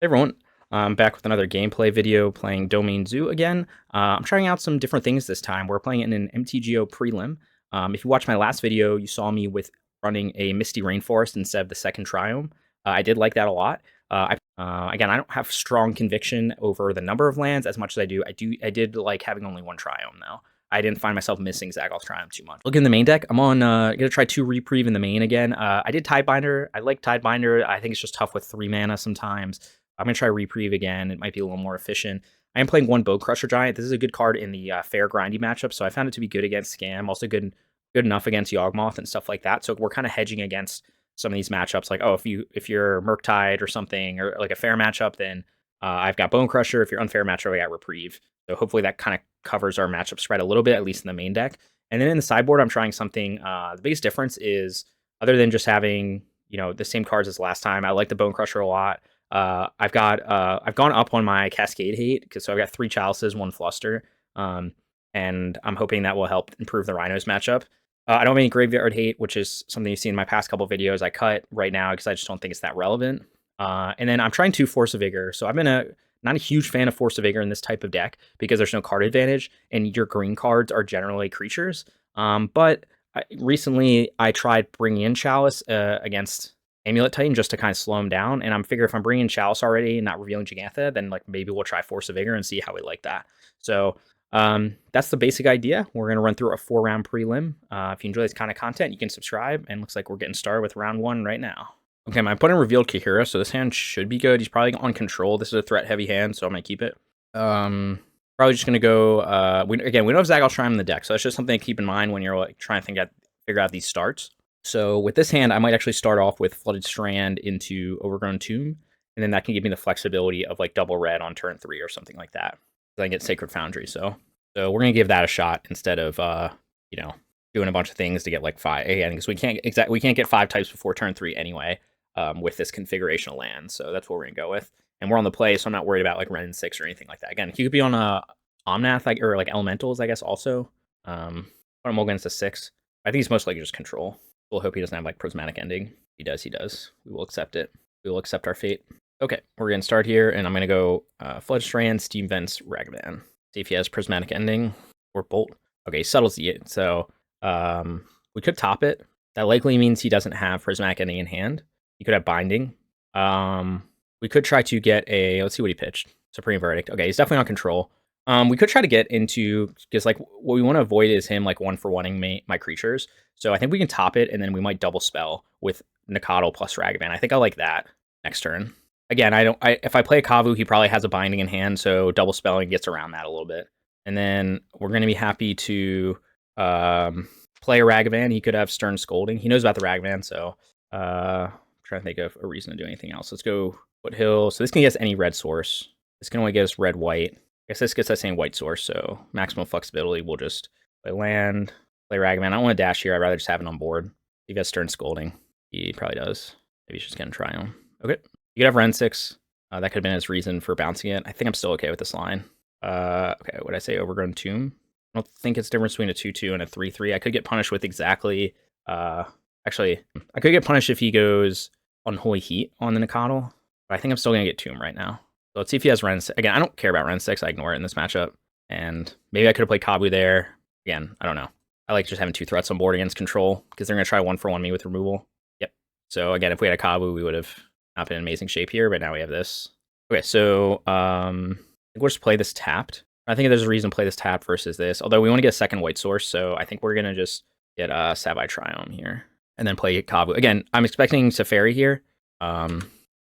Hey everyone, I'm back with another gameplay video playing Domain Zoo again. I'm trying out some different things this time. We're playing in an MTGO Prelim. If you watched my last video, you saw me with running a Misty Rainforest instead of the second Triome. I did like that a lot. Again, I don't have strong conviction over the number of lands as much as I do. I did like having only one Triome though. I didn't find myself missing Zaggoth Triumph too much. Look in the main deck. I'm on gonna try 2 Reprieve in the main again. I did Tidebinder. I like Tidebinder. I think it's just tough with 3 mana sometimes. I'm going to try Reprieve again. It might be a little more efficient. I am playing 1 Bonecrusher Giant. This is a good card in the fair grindy matchup, so I found it to be good against Scam, also good enough against Yawgmoth and stuff like that. So we're kind of hedging against some of these matchups. Like, oh, if you're Murktide or something, or like a fair matchup, then I've got Bonecrusher. If you're unfair matchup, I got Reprieve. So hopefully that kind of covers our matchup spread a little bit, at least in the main deck. And then in the sideboard, I'm trying something. The biggest difference is, other than just having the same cards as last time, I like the Bonecrusher a lot. I've gone up on my Cascade hate, so I've got 3 Chalices, 1 Fluster, and I'm hoping that will help improve the Rhinos matchup. I don't have any Graveyard hate, which is something you've seen in my past couple videos. I cut right now because I just don't think it's that relevant. And then I'm trying 2 Force of Vigor. So I've been not a huge fan of Force of Vigor in this type of deck because there's no card advantage, and your green cards are generally creatures. But recently I tried bringing in Chalice against Amulet Titan just to kind of slow him down, and I'm figuring if I'm bringing Chalice already and not revealing Jegantha, then like maybe we'll try Force of Vigor and see how we like that. So that's the basic idea. We're going to run through a 4-round prelim. If you enjoy this kind of content, you can subscribe, and looks like we're getting started with round 1 right now. Okay, my opponent revealed Kahira, so this hand should be good. He's probably on control. This is a threat-heavy hand, so I'm going to keep it. Probably just going to go... we don't have Zaggoth Triumph in the deck, so that's just something to keep in mind when you're like trying to figure out these starts. So with this hand, I might actually start off with Flooded Strand into Overgrown Tomb, and then that can give me the flexibility of like double red on turn 3 or something like that. I get Sacred Foundry, so we're gonna give that a shot instead of doing a bunch of things to get like 5 again, because we can't get 5 types before turn 3 anyway with this configuration of land. So that's what we're gonna go with, and we're on the play, so I'm not worried about like Ren 6 or anything like that. Again, he could be on a Omnath or like Elementals, I guess also. But I'm against a 6. I think he's most likely just control. We'll hope he doesn't have like Prismatic Ending. He does. We will accept it. We will accept our fate. Okay, we're gonna start here, and I'm gonna go Flooded Strand, Steam Vents, Ragavan. See if he has Prismatic Ending or Bolt. Okay, he settles the it. So we could top it. That likely means he doesn't have Prismatic Ending in hand. He could have Binding. We could try to get a... Let's see what he pitched. Supreme Verdict. Okay, he's definitely on control. We could try to get into... Because like what we want to avoid is him like 1-for-1ing my creatures. So I think we can top it, and then we might double spell with Nacatl plus Ragavan. I think I like that next turn. Again, if I play a Kavu, he probably has a Binding in hand, so double spelling gets around that a little bit. And then we're going to be happy to play a Ragavan. He could have Stern Scolding. He knows about the Ragavan, so I'm trying to think of a reason to do anything else. Let's go Foothill. So this can get us any red source. This can only get us red-white. I guess this gets us any white source, so maximum flexibility. We'll just play land, play Ragavan. I don't want to dash here. I'd rather just have it on board. He has Stern Scolding. He probably does. Maybe he's just going to try him. Okay. You could have Ren 6. That could have been his reason for bouncing it. I think I'm still okay with this line. Okay, what did I say? Overgrown Tomb? I don't think it's difference between a 2-2 and a 3-3. I could get punished with exactly... actually, I could get punished if he goes Unholy Heat on the Nacatl. But I think I'm still going to get Tomb right now. So let's see if he has Ren 6. Again, I don't care about Ren 6. I ignore it in this matchup. And maybe I could have played Kavu there. Again, I don't know. I like just having 2 threats on board against control, because they're going to try 1-for-1 me with removal. Yep. So again, if we had a Kavu, we would have not been in amazing shape here, but now we have this. Okay, so I think we'll just play this tapped. I think there's a reason to play this tapped versus this, although we want to get a second white source, so I think we're going to just get Savai Triome here, and then play Kavu. Again, I'm expecting Teferi here,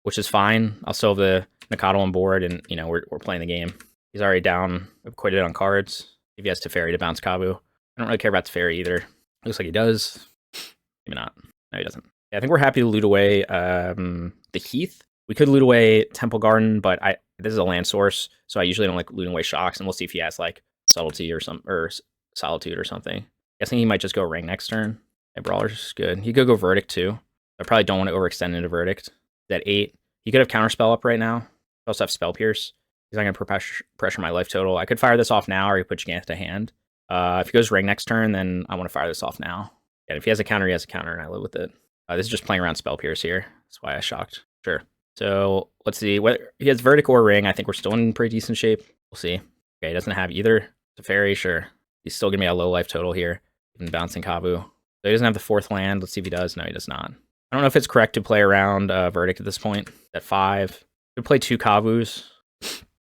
which is fine. I'll still have the Nacatl on board, and we're playing the game. He's already down, acquitted on cards. If he has Teferi to bounce Kavu. I don't really care about Teferi either. Looks like he does. Maybe not. No, he doesn't. Yeah, I think we're happy to loot away the Heath. We could loot away Temple Garden, but this is a land source, so I usually don't like looting away Shocks, and we'll see if he has like Subtlety or Solitude or something. Guessing he might just go Ring next turn. Yeah, Brawler's good. He could go Verdict too. I probably don't want to overextend into Verdict. He's at 8. He could have Counterspell up right now. He also have Spell Pierce. He's not going to pressure my life total. I could fire this off now, or he put Jegantha to hand. If he goes Ring next turn, then I want to fire this off now. And if he has a counter, he has a counter, and I live with it. This is just playing around Spell Pierce here. That's why I shocked. Sure. So let's see. Whether he has Verdict or Ring, I think we're still in pretty decent shape. We'll see. Okay, he doesn't have either. Teferi, sure. He's still gonna be a low life total here, even bouncing Kavu. So he doesn't have the 4th land. Let's see if he does. No, he does not. I don't know if it's correct to play around Verdict at this point. At 5. Could play 2 Kavus.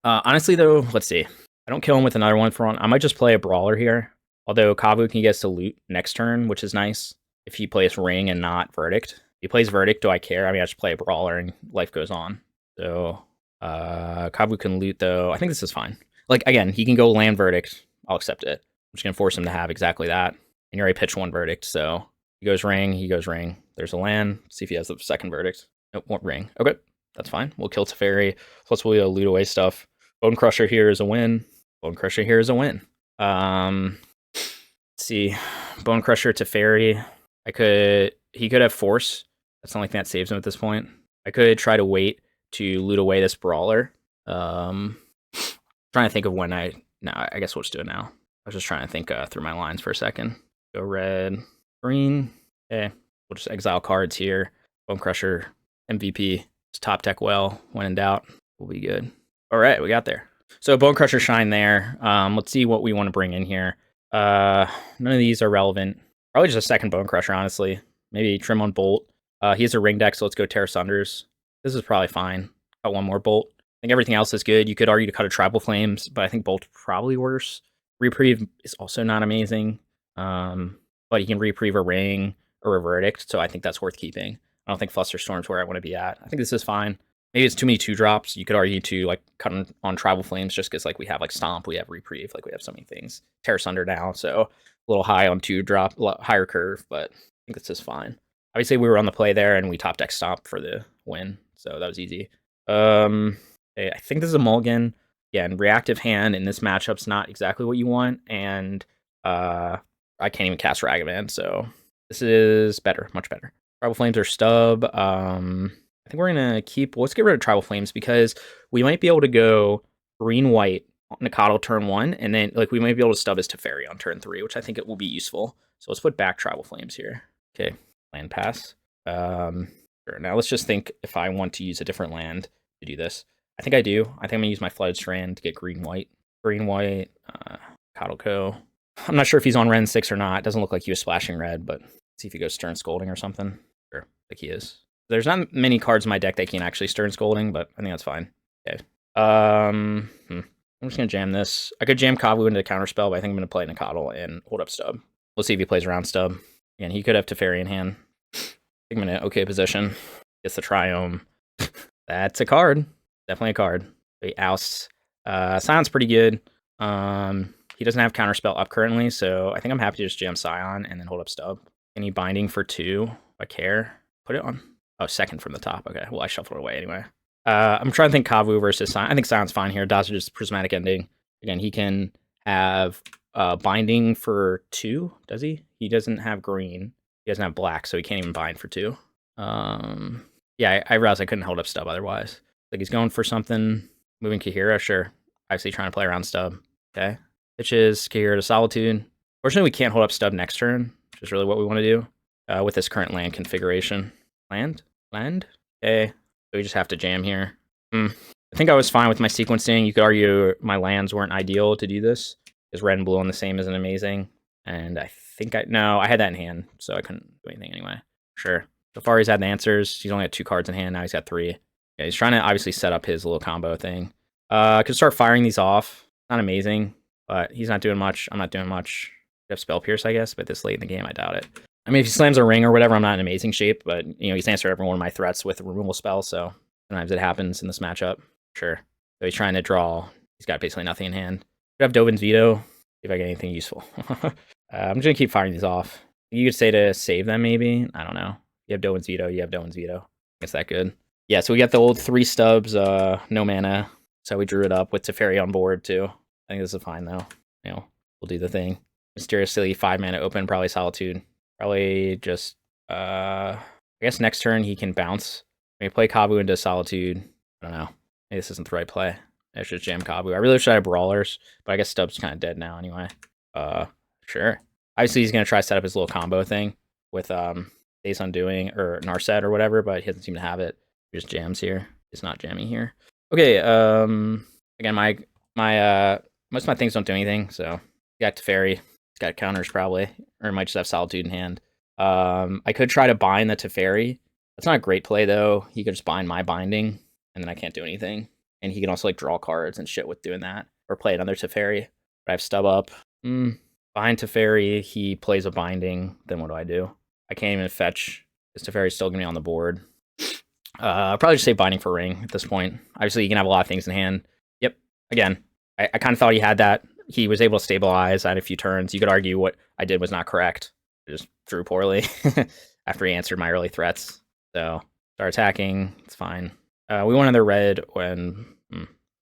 Honestly, though, let's see. I don't kill him with another one for one. I might just play a Brawler here. Although Kavu can get us to loot next turn, which is nice. If he plays Ring and not Verdict. If he plays Verdict, do I care? I mean, I just play a Brawler and life goes on. So, Kavu can loot, though. I think this is fine. Like, again, he can go land Verdict. I'll accept it. I'm just going to force him to have exactly that. And he already pitched 1 Verdict, so he goes Ring, he goes Ring. There's a land. Let's see if he has the 2nd Verdict. Nope, won't Ring. Okay, that's fine. We'll kill Teferi. Plus, we'll loot away stuff. Bonecrusher here is a win. Bonecrusher here is a win. Let's see. Bonecrusher Teferi. He could have Force. That's the only thing that saves him at this point. I could try to wait to loot away this Brawler. Trying to think of when I guess we'll just do it now. I was just trying to think through my lines for a second. Go red, green. Okay, we'll just exile cards here. Bonecrusher, MVP. Just top deck well. When in doubt, we'll be good. All right, we got there. So Bonecrusher Shine there. Let's see what we want to bring in here. None of these are relevant. Probably just a 2nd Bonecrusher, honestly. Maybe trim on Bolt. He has a ring deck, so let's go Tear Asunders. This is probably fine. Got 1 more Bolt. I think everything else is good. You could argue to cut a Tribal Flames, but I think Bolt probably worse. Reprieve is also not amazing. But he can Reprieve a Ring or a Verdict, so I think that's worth keeping. I don't think Flusterstorm's where I want to be at. I think this is fine. Maybe it's too many 2-drops. You could argue to like cut on Tribal Flames just because like we have like Stomp, we have Reprieve, like we have so many things. Tear Asunder now, so a little high on 2-drop, higher curve, but I think this is fine. Obviously, we were on the play there, and we top deck Stomp for the win, so that was easy. Okay, I think this is a mulligan. Again, reactive hand in this matchup's not exactly what you want, and I can't even cast Ragavan, so this is better, much better. Tribal Flames are stub. I think we're gonna let's get rid of Tribal Flames because we might be able to go green-white Nacatl turn 1, and then like we might be able to stub his Teferi on turn 3, which I think it will be useful. So let's put back Tribal Flames here. Okay, land pass. Sure. Now let's just think if I want to use a different land to do this. I think I do. I think I'm gonna use my Flooded Strand to get green-white. Green-white, Nacatl. I'm not sure if he's on Ren 6 or not. It doesn't look like he was splashing red, but let's see if he goes Stern Scolding or something. Sure, like he is. There's not many cards in my deck that can actually Stern Scolding, but I think that's fine. Okay. I'm just gonna jam this. I could jam Kavu into the counterspell, but I think I'm gonna play Nacatl and hold up Stub. We'll see if he plays around Stub. Again, he could have Teferi in hand. I think I'm in an okay position. Gets the Triome. That's a card. Definitely a card. He ousts. Scion's pretty good. He doesn't have counterspell up currently, so I think I'm happy to just jam Scion and then hold up Stub. Any binding for 2? I care. Put it on. Oh, 2nd from the top. Okay, well, I shuffled it away anyway. I'm trying to think Kavu versus Scion. I think Scion's fine here. Dodges Prismatic Ending. Again, he can have binding for 2, does he? He doesn't have green. He doesn't have black, so he can't even bind for 2. Yeah, I realized I couldn't hold up Stub otherwise. Like he's going for something. Moving Kahira, sure. Obviously trying to play around Stub. Okay. Pitches Kahira to Solitude. Fortunately, we can't hold up Stub next turn, which is really what we want to do with this current land configuration. Land? Okay. So we just have to jam here. I think I was fine with my sequencing. You could argue my lands weren't ideal to do this, because red and blue on the same isn't amazing. And I think I had that in hand, so I couldn't do anything anyway. Sure. So far he's had the answers. He's only got 2 cards in hand, now he's got 3. Yeah, he's trying to obviously set up his little combo thing. I could start firing these off. Not amazing, but he's not doing much. I'm not doing much. I have Spell Pierce, I guess, but this late in the game, I doubt it. I mean, if he slams a ring or whatever, I'm not in amazing shape, but, you know, he's answered every one of my threats with a removal spell, so sometimes it happens in this matchup. Sure. So he's trying to draw. He's got basically nothing in hand. Could have Dovin's Veto, see if I get anything useful. I'm just going to keep firing these off. You could say to save them, maybe. I don't know. You have Dovin's Veto, you have Dovin's Veto. It's that good. Yeah, so we got the old 3 stubs, no mana. So we drew it up with Teferi on board, too. I think this is fine, though. You know, we'll do the thing. Mysteriously 5 mana open, probably Solitude. Probably just, I guess next turn he can bounce. Maybe play Kavu into Solitude. I don't know. Maybe this isn't the right play. I should jam Kavu. I really wish I had Brawlers, but I guess Stub's kind of dead now anyway. Sure. Obviously he's going to try to set up his little combo thing with Days Undoing or Narset or whatever, but he doesn't seem to have it. Just jams here. It's not jamming here. Okay, again, my most of my things don't do anything, so got Teferi. It's got counters probably, or it might just have Solitude in hand. I could try to bind the Teferi. That's not a great play though. He could just bind my binding, and then I can't do anything. And he can also like draw cards and shit with doing that, or play another Teferi. But I have stub up. Bind Teferi. He plays a binding. Then what do? I can't even fetch. This Teferi's still gonna be on the board. I'll probably just say binding for ring at this point. Obviously, you can have a lot of things in hand. Yep. Again, I kind of thought he had that. He was able to stabilize. I had a few turns. You could argue what I did was not correct. I just drew poorly after he answered my early threats. So start attacking. It's fine. We went another red when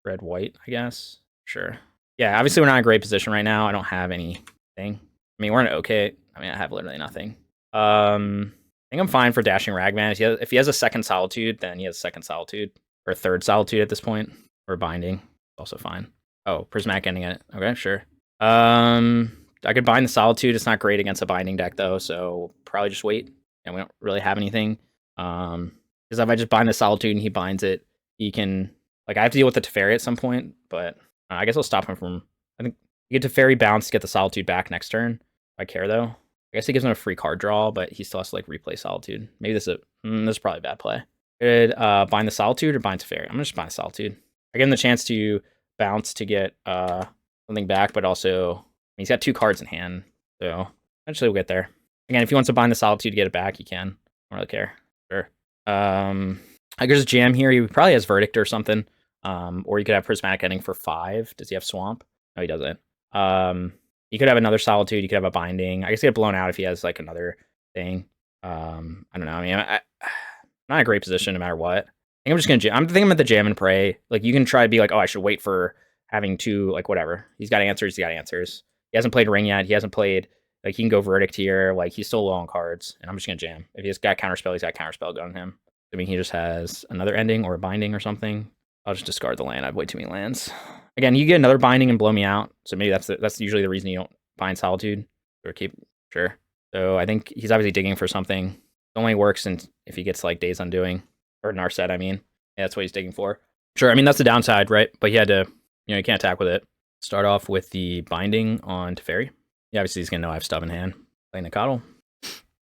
red white, I guess. Sure. Yeah. Obviously, we're not in a great position right now. I don't have anything. I mean, we're in okay. I mean, I have literally nothing. I think I'm fine for dashing Ragavan. If he has a second Solitude, then he has a second Solitude. Or a third Solitude at this point. Or binding. Also fine. Oh, Prismatic Ending it. Okay, sure. I could bind the Solitude. It's not great against a binding deck, though, so probably just wait. And we don't really have anything. Because if I just bind the Solitude and he binds it, he can... Like, I have to deal with the Teferi at some point, but I guess I'll stop him from... I think you get Teferi bounce to get the Solitude back next turn. If I care, though. I guess he gives him a free card draw, but he still has to like replay Solitude. Maybe this is probably a bad play. Could bind the Solitude or bind Teferi? I'm gonna just bind the Solitude. I give him the chance to bounce to get something back, but also he's got 2 cards in hand, so eventually we'll get there. Again, if he wants to bind the Solitude to get it back, he can. I don't really care. Sure. I could just jam here. He probably has Verdict or something. Or you could have Prismatic Ending for 5. Does he have Swamp? No, he doesn't. He could have another Solitude. He could have a binding. I guess he get blown out if he has like another thing. I don't know. I mean, I'm not in a great position no matter what. I think I'm just gonna jam. I'm thinking about the jam and pray. Like you can try to be like, oh, I should wait for having 2, like whatever. He's got answers. He hasn't played Ring yet. He hasn't played. Like he can go Verdict here. Like he's still low on cards, and I'm just gonna jam. If he's got Counterspell, he's got Counterspell going him. I mean, he just has another ending or a binding or something. I'll just discard the land. I have way too many lands. Again, you get another binding and blow me out. So maybe that's usually the reason you don't bind Solitude or keep. Sure. So I think he's obviously digging for something. It only works if he gets like Days Undoing or Narset. I mean, yeah, that's what he's digging for. Sure. I mean, that's the downside, right? But he had to, you can't attack with it. Start off with the binding on Teferi. Yeah, obviously he's gonna know I have stub in hand. Play Nacatl.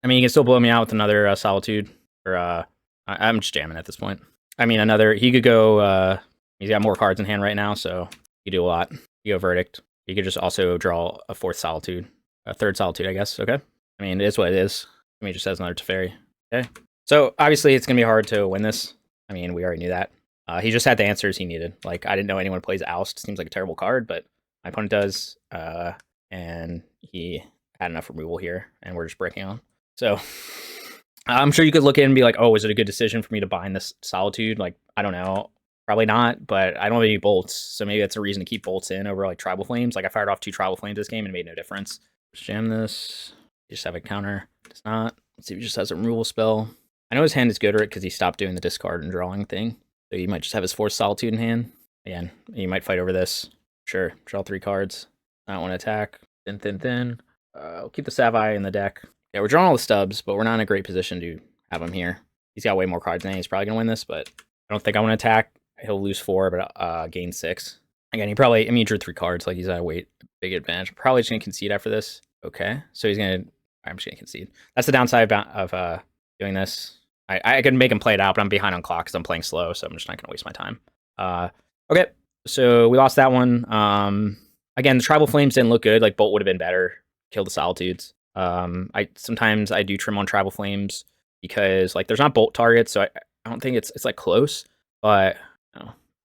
I mean, he can still blow me out with another Solitude. Or I'm just jamming at this point. I mean, he could go. He's got more cards in hand right now, so he could do a lot. You go Verdict. You could just also draw a 4th Solitude, a 3rd Solitude, I guess. Okay. I mean, it is what it is. I mean, it just has another Teferi. Okay. So obviously, it's gonna be hard to win this. I mean, we already knew that. He just had the answers he needed. Like, I didn't know anyone plays Oust. Seems like a terrible card, but my opponent does. And he had enough removal here, and we're just breaking on. So I'm sure you could look at it and be like, oh, is it a good decision for me to bind this Solitude? Like, I don't know. Probably not, but I don't have any bolts, so maybe that's a reason to keep bolts in over like Tribal Flames. Like I fired off 2 Tribal Flames this game and it made no difference. Just jam this. You just have a counter. Does not. Let's see if he just has a removal spell. I know his hand is good at it because he stopped doing the discard and drawing thing. So you might just have his 4th Solitude in hand. Again, you might fight over this. Sure, draw 3 cards. I don't want to attack. Thin. We'll keep the Savai in the deck. Yeah, we're drawing all the stubs, but we're not in a great position to have him here. He's got way more cards than he's probably going to win this, but I don't think I want to attack. He'll lose 4, but gain 6. Again, he drew 3 cards. Like, he's at a big advantage. Probably just going to concede after this. Okay, so he's going to... I'm just going to concede. That's the downside of doing this. I could make him play it out, but I'm behind on clock because I'm playing slow, so I'm just not going to waste my time. Okay, so we lost that one. Again, the Tribal Flames didn't look good. Like, Bolt would have been better. Kill the Solitudes. Sometimes I do trim on Tribal Flames because, like, there's not Bolt targets, so I don't think it's like close, but...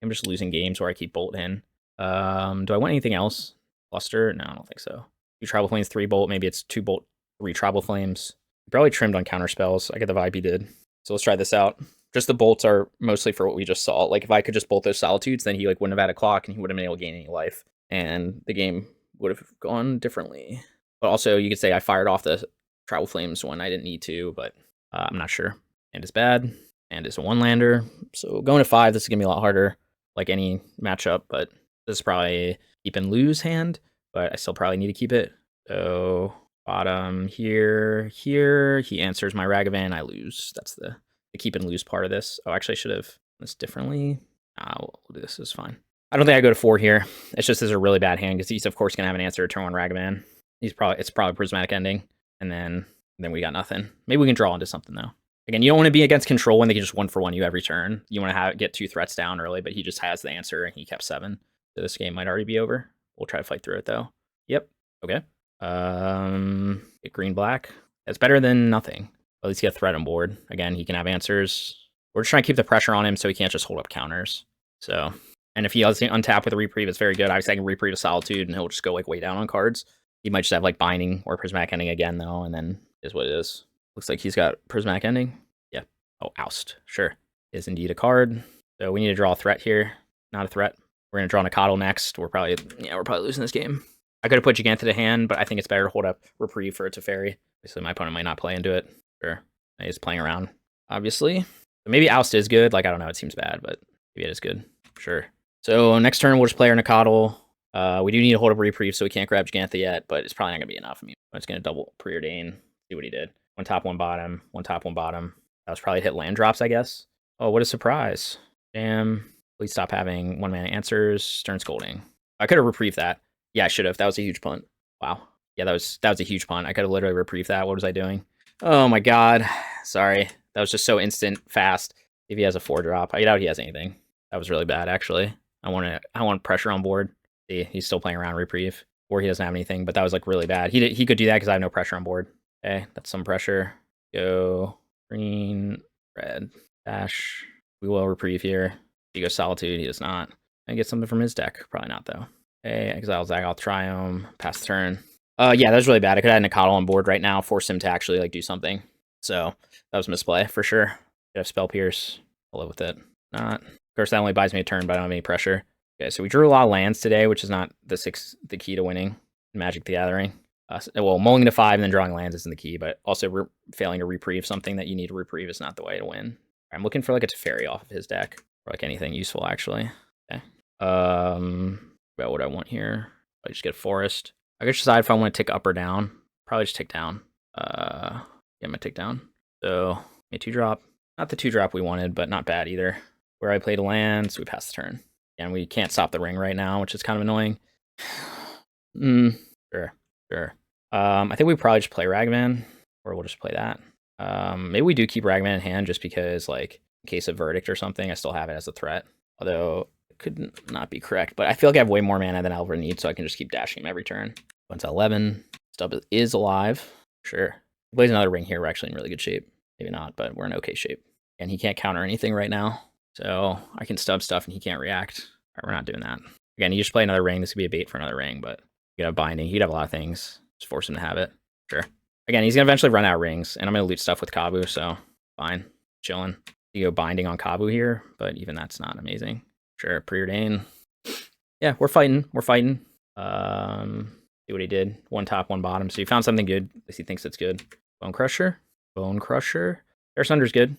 I'm just losing games where I keep Bolt in. Do I want anything else? Cluster? No, I don't think so. 2 Tribal Flames, 3 Bolt. Maybe it's 2 Bolt, 3 Tribal Flames. Probably trimmed on counter spells. I get the vibe he did. So let's try this out. Just the bolts are mostly for what we just saw. Like if I could just bolt those Solitudes, then he like wouldn't have had a clock and he wouldn't have been able to gain any life. And the game would have gone differently. But also you could say I fired off the Tribal Flames when I didn't need to, but I'm not sure. And it's bad. And it's a 1-lander. So going to 5, this is going to be a lot harder. Like any matchup, but this is probably keep and lose hand, but I still probably need to keep it. So bottom here, he answers my Ragavan, I lose. That's the the keep and lose part of this. Oh, actually, I should have done this differently. We'll do this. This is fine. I don't think I go to 4 here. It's just this is a really bad hand because he's of course gonna have an answer to turn 1 Ragavan. It's probably Prismatic Ending, and then we got nothing. Maybe we can draw into something though. Again, you don't want to be against control when they can just 1-for-1 you every turn. You want to get 2 threats down early, but he just has the answer and he kept 7. So this game might already be over. We'll try to fight through it though. Yep. Okay. Get green-black. That's better than nothing. At least get a threat on board. Again, he can have answers. We're just trying to keep the pressure on him so he can't just hold up counters. So, and if he has untap with a Reprieve, it's very good. I was thinking Reprieve to Solitude, and he'll just go like way down on cards. He might just have like Binding or Prismatic Ending again though, and then is what it is. Looks like he's got Prismatic Ending. Yeah. Oh, Oust. Sure. Is indeed a card. So we need to draw a threat here. Not a threat. We're gonna draw Nacatl next. We're probably losing this game. I could have put Jegantha to hand, but I think it's better to hold up Reprieve for it to Fairy. Obviously, my opponent might not play into it. Sure. He's playing around, obviously. So maybe Oust is good. Like, I don't know. It seems bad, but maybe it is good. Sure. So next turn, we'll just play our Nacatl. We do need to hold up Reprieve, so we can't grab Jegantha yet, but it's probably not going to be enough. I mean, it's going to double Preordain. See what he did. 1 top, 1 bottom. 1 top, 1 bottom. That was probably hit land drops, I guess. Oh, what a surprise. Damn. Please stop having 1-mana answers. Stern Scolding. I could have reprieved that. Yeah, I should have. That was a huge punt. Wow. Yeah, that was a huge punt. I could have literally reprieved that. What was I doing? Oh my god. Sorry. That was just so instant, fast. If he has a 4-drop. I doubt he has anything. That was really bad, actually. I want pressure on board. See, he's still playing around Reprieve. Or he doesn't have anything, but that was like really bad. He could do that because I have no pressure on board. Okay, that's some pressure. Go green, red, dash. We will Reprieve here. He goes Solitude, he does not. I get something from his deck. Probably not, though. Okay, Exile Zagoth Triome, pass the turn. Yeah, that was really bad. I could have had Nacatl on board right now, force him to actually like do something. So that was misplay for sure. Could have Spell Pierce. I'll live with it. Not. Of course, that only buys me a turn, but I don't have any pressure. Okay, so we drew a lot of lands today, which is not the key to winning in Magic the Gathering. Well, mulling to 5 and then drawing lands isn't the key, but also failing to reprieve something that you need to reprieve is not the way to win. I'm looking for like a Teferi off of his deck, or like anything useful actually. Okay. About what I want here. I just get a forest. I could decide if I want to tick up or down. Probably just tick down. Yeah, I'm gonna tick down. So a 2-drop. Not the 2-drop we wanted, but not bad either. Where I played a land, so we pass the turn. And we can't stop the ring right now, which is kind of annoying. Sure. I think we probably just play Ragavan, or we'll just play that. Maybe we do keep Ragavan in hand just because, like, in case of Verdict or something, I still have it as a threat. Although it could not be correct, but I feel like I have way more mana than I'll ever need, so I can just keep dashing him every turn. Went to 11. Stub is alive. Sure. If he plays another ring here, we're actually in really good shape. Maybe not, but we're in okay shape. And he can't counter anything right now. So I can stub stuff and he can't react. All right, we're not doing that. Again, you just play another ring. This could be a bait for another ring, but you could have Binding. He'd have a lot of things. Just force him to have it. Sure. Again, he's going to eventually run out of rings, and I'm going to loot stuff with Kavu, so fine. Chilling. You go Binding on Kavu here, but even that's not amazing. Sure, Preordain. Yeah, we're fighting. See what he did. 1 top, 1 bottom. So he found something good. At least he thinks it's good. Bonecrusher. Tear Asunder's good.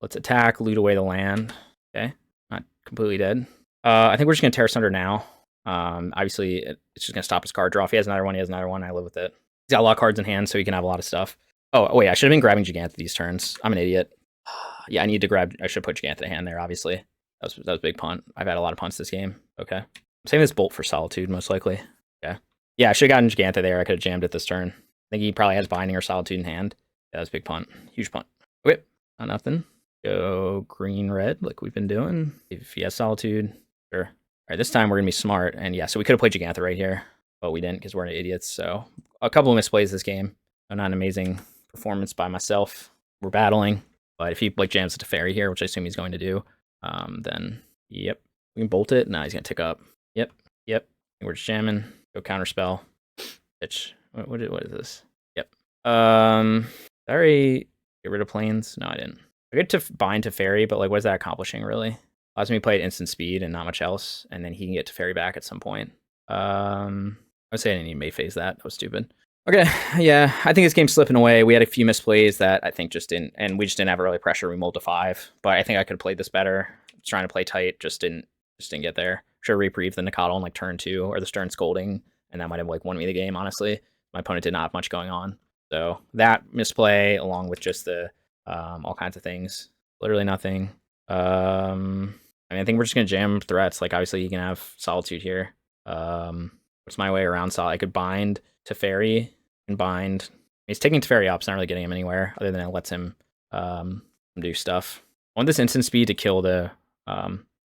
Let's attack, loot away the land. Okay, not completely dead. I think we're just gonna Tear Asunder now. Obviously, it's just gonna stop his card draw. If he has another one, he has another one. I live with it. He's got a lot of cards in hand, so he can have a lot of stuff. Oh wait, I should have been grabbing Jegantha these turns. I'm an idiot. Yeah, I should put Jegantha in hand there. Obviously, that was a big punt. I've had a lot of punts this game. Okay, I'm saving this Bolt for Solitude most likely. Okay. Yeah, I should have gotten Jegantha there. I could have jammed it this turn. I think he probably has Binding or Solitude in hand. Yeah, that's a big punt. Huge punt. Okay, not nothing. Go green-red like we've been doing. If he has Solitude, sure. All right, this time we're going to be smart. And yeah, so we could have played Jegantha right here, but we didn't because we're idiots. So a couple of misplays this game. Not an amazing performance by myself. We're battling. But if he like jams it to Fairy here, which I assume he's going to do, then yep. We can bolt it. Now he's going to tick up. Yep. We're just jamming. Go counterspell. Bitch. What is this? Yep. Sorry. Get rid of planes. No, I didn't. I get to bind to Fairy, but like, what is that accomplishing really? Allows me to play at instant speed and not much else, and then he can get to Fairy back at some point. I would say I didn't even May phase that. That was stupid. Okay, yeah, I think this game's slipping away. We had a few misplays that I think just didn't, and we just didn't have early pressure. We mulled to 5, but I think I could have played this better. Trying to play tight, just didn't get there. Should have Reprieve the Nacatl on like turn 2 or the Stern Scolding, and that might have like won me the game. Honestly, my opponent did not have much going on. So that misplay, along with just the all kinds of things. Literally nothing. I mean, I think we're just gonna jam threats. Like, obviously, you can have Solitude here. What's my way around Solitude? I could bind Teferi and bind. He's taking Teferi up. It's not really getting him anywhere other than it lets him do stuff. I want this instant speed to kill the